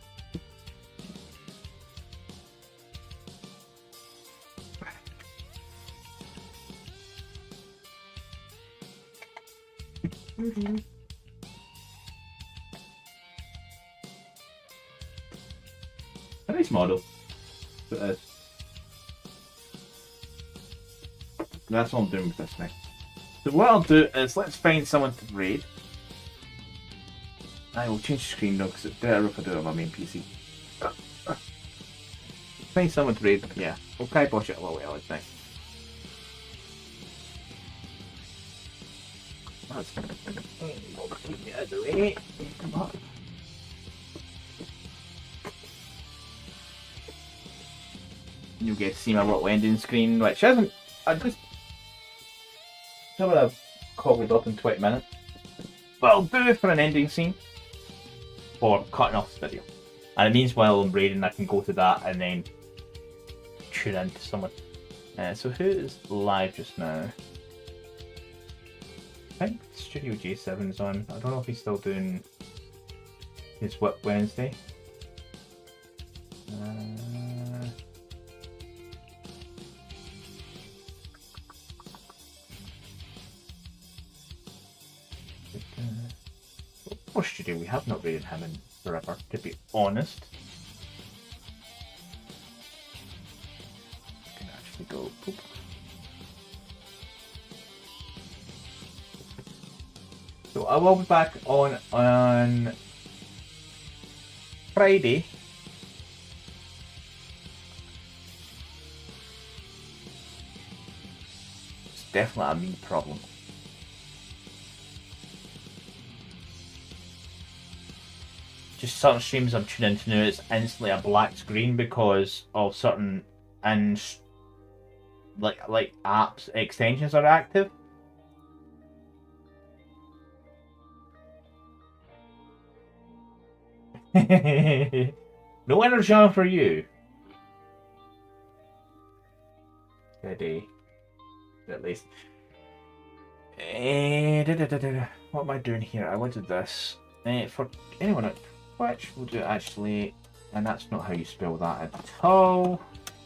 A nice model. But that's what I'm doing with this thing. So what I'll do is let's find someone to raid. I will change the screen though because it's better if I do it on my main PC. Find someone to raid. Yeah, we'll kibosh it a little bit, I think. That's gonna keep me out of the way. Come on. You get to see my little ending screen, which isn't. I just have a cobbled up in 20 minutes. But I'll do it for an ending scene for cutting off this video. And it means while I'm raiding, I can go to that and then tune into someone. So who is live just now? I think Studio J7's on. I don't know if he's still doing his Whip Wednesday. Or Studio, we have not raided him in forever, to be honest. I can actually go poop. So I will be back on Friday. It's definitely a me problem. Just certain streams I'm tuning into now, it's instantly a black screen because of certain like apps extensions are active. No energy on for you. Steady. At least. What am I doing here? I wanted this. For anyone at Twitch, we'll do it actually. And that's not how you spell that at all.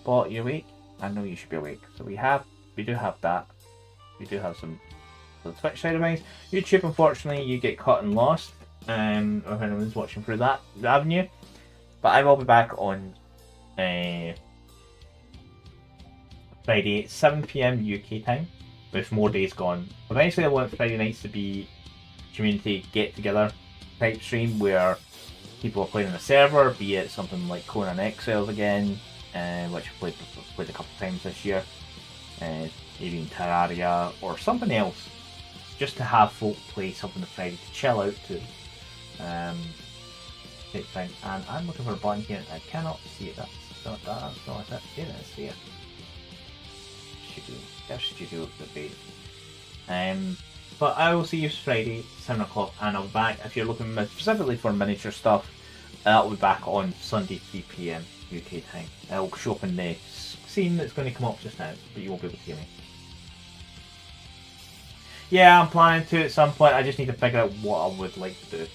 But you're awake? I know you should be awake. So we do have that. We do have some the Twitch side of things. YouTube, unfortunately, you get cut and lost. If anyone's watching through that avenue. But I will be back on Friday, 7 PM UK time, with more days gone. Eventually I want Friday nights to be community get together type stream where people are playing on a server, be it something like Conan Exiles again, which I've played a couple of times this year, even Terraria or something else, just to have folk play something on Friday to chill out to. Type thing. And I'm looking for a button here and I cannot see it. That's not it. Here it is there. Studio. There's Studio the bait. But I will see you Friday, 7 o'clock, and I'll be back. If you're looking specifically for miniature stuff, I'll be back on Sunday, 3 PM UK time. I'll show up in the scene that's going to come up just now, but you won't be able to hear me. Yeah, I'm planning to at some point. I just need to figure out what I would like to do.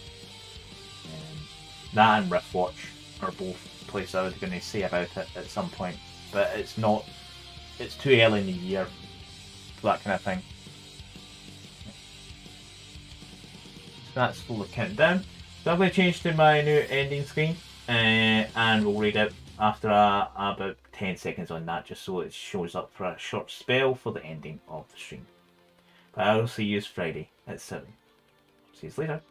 That and Riftwatch are both places I was going to say about it at some point, but it's too early in the year for that kind of thing. So that's slowly counting down. So I'm going to change to my new ending screen, and we'll read it after about 10 seconds on that, just so it shows up for a short spell for the ending of the stream. But I will see you Friday at 7. See you later.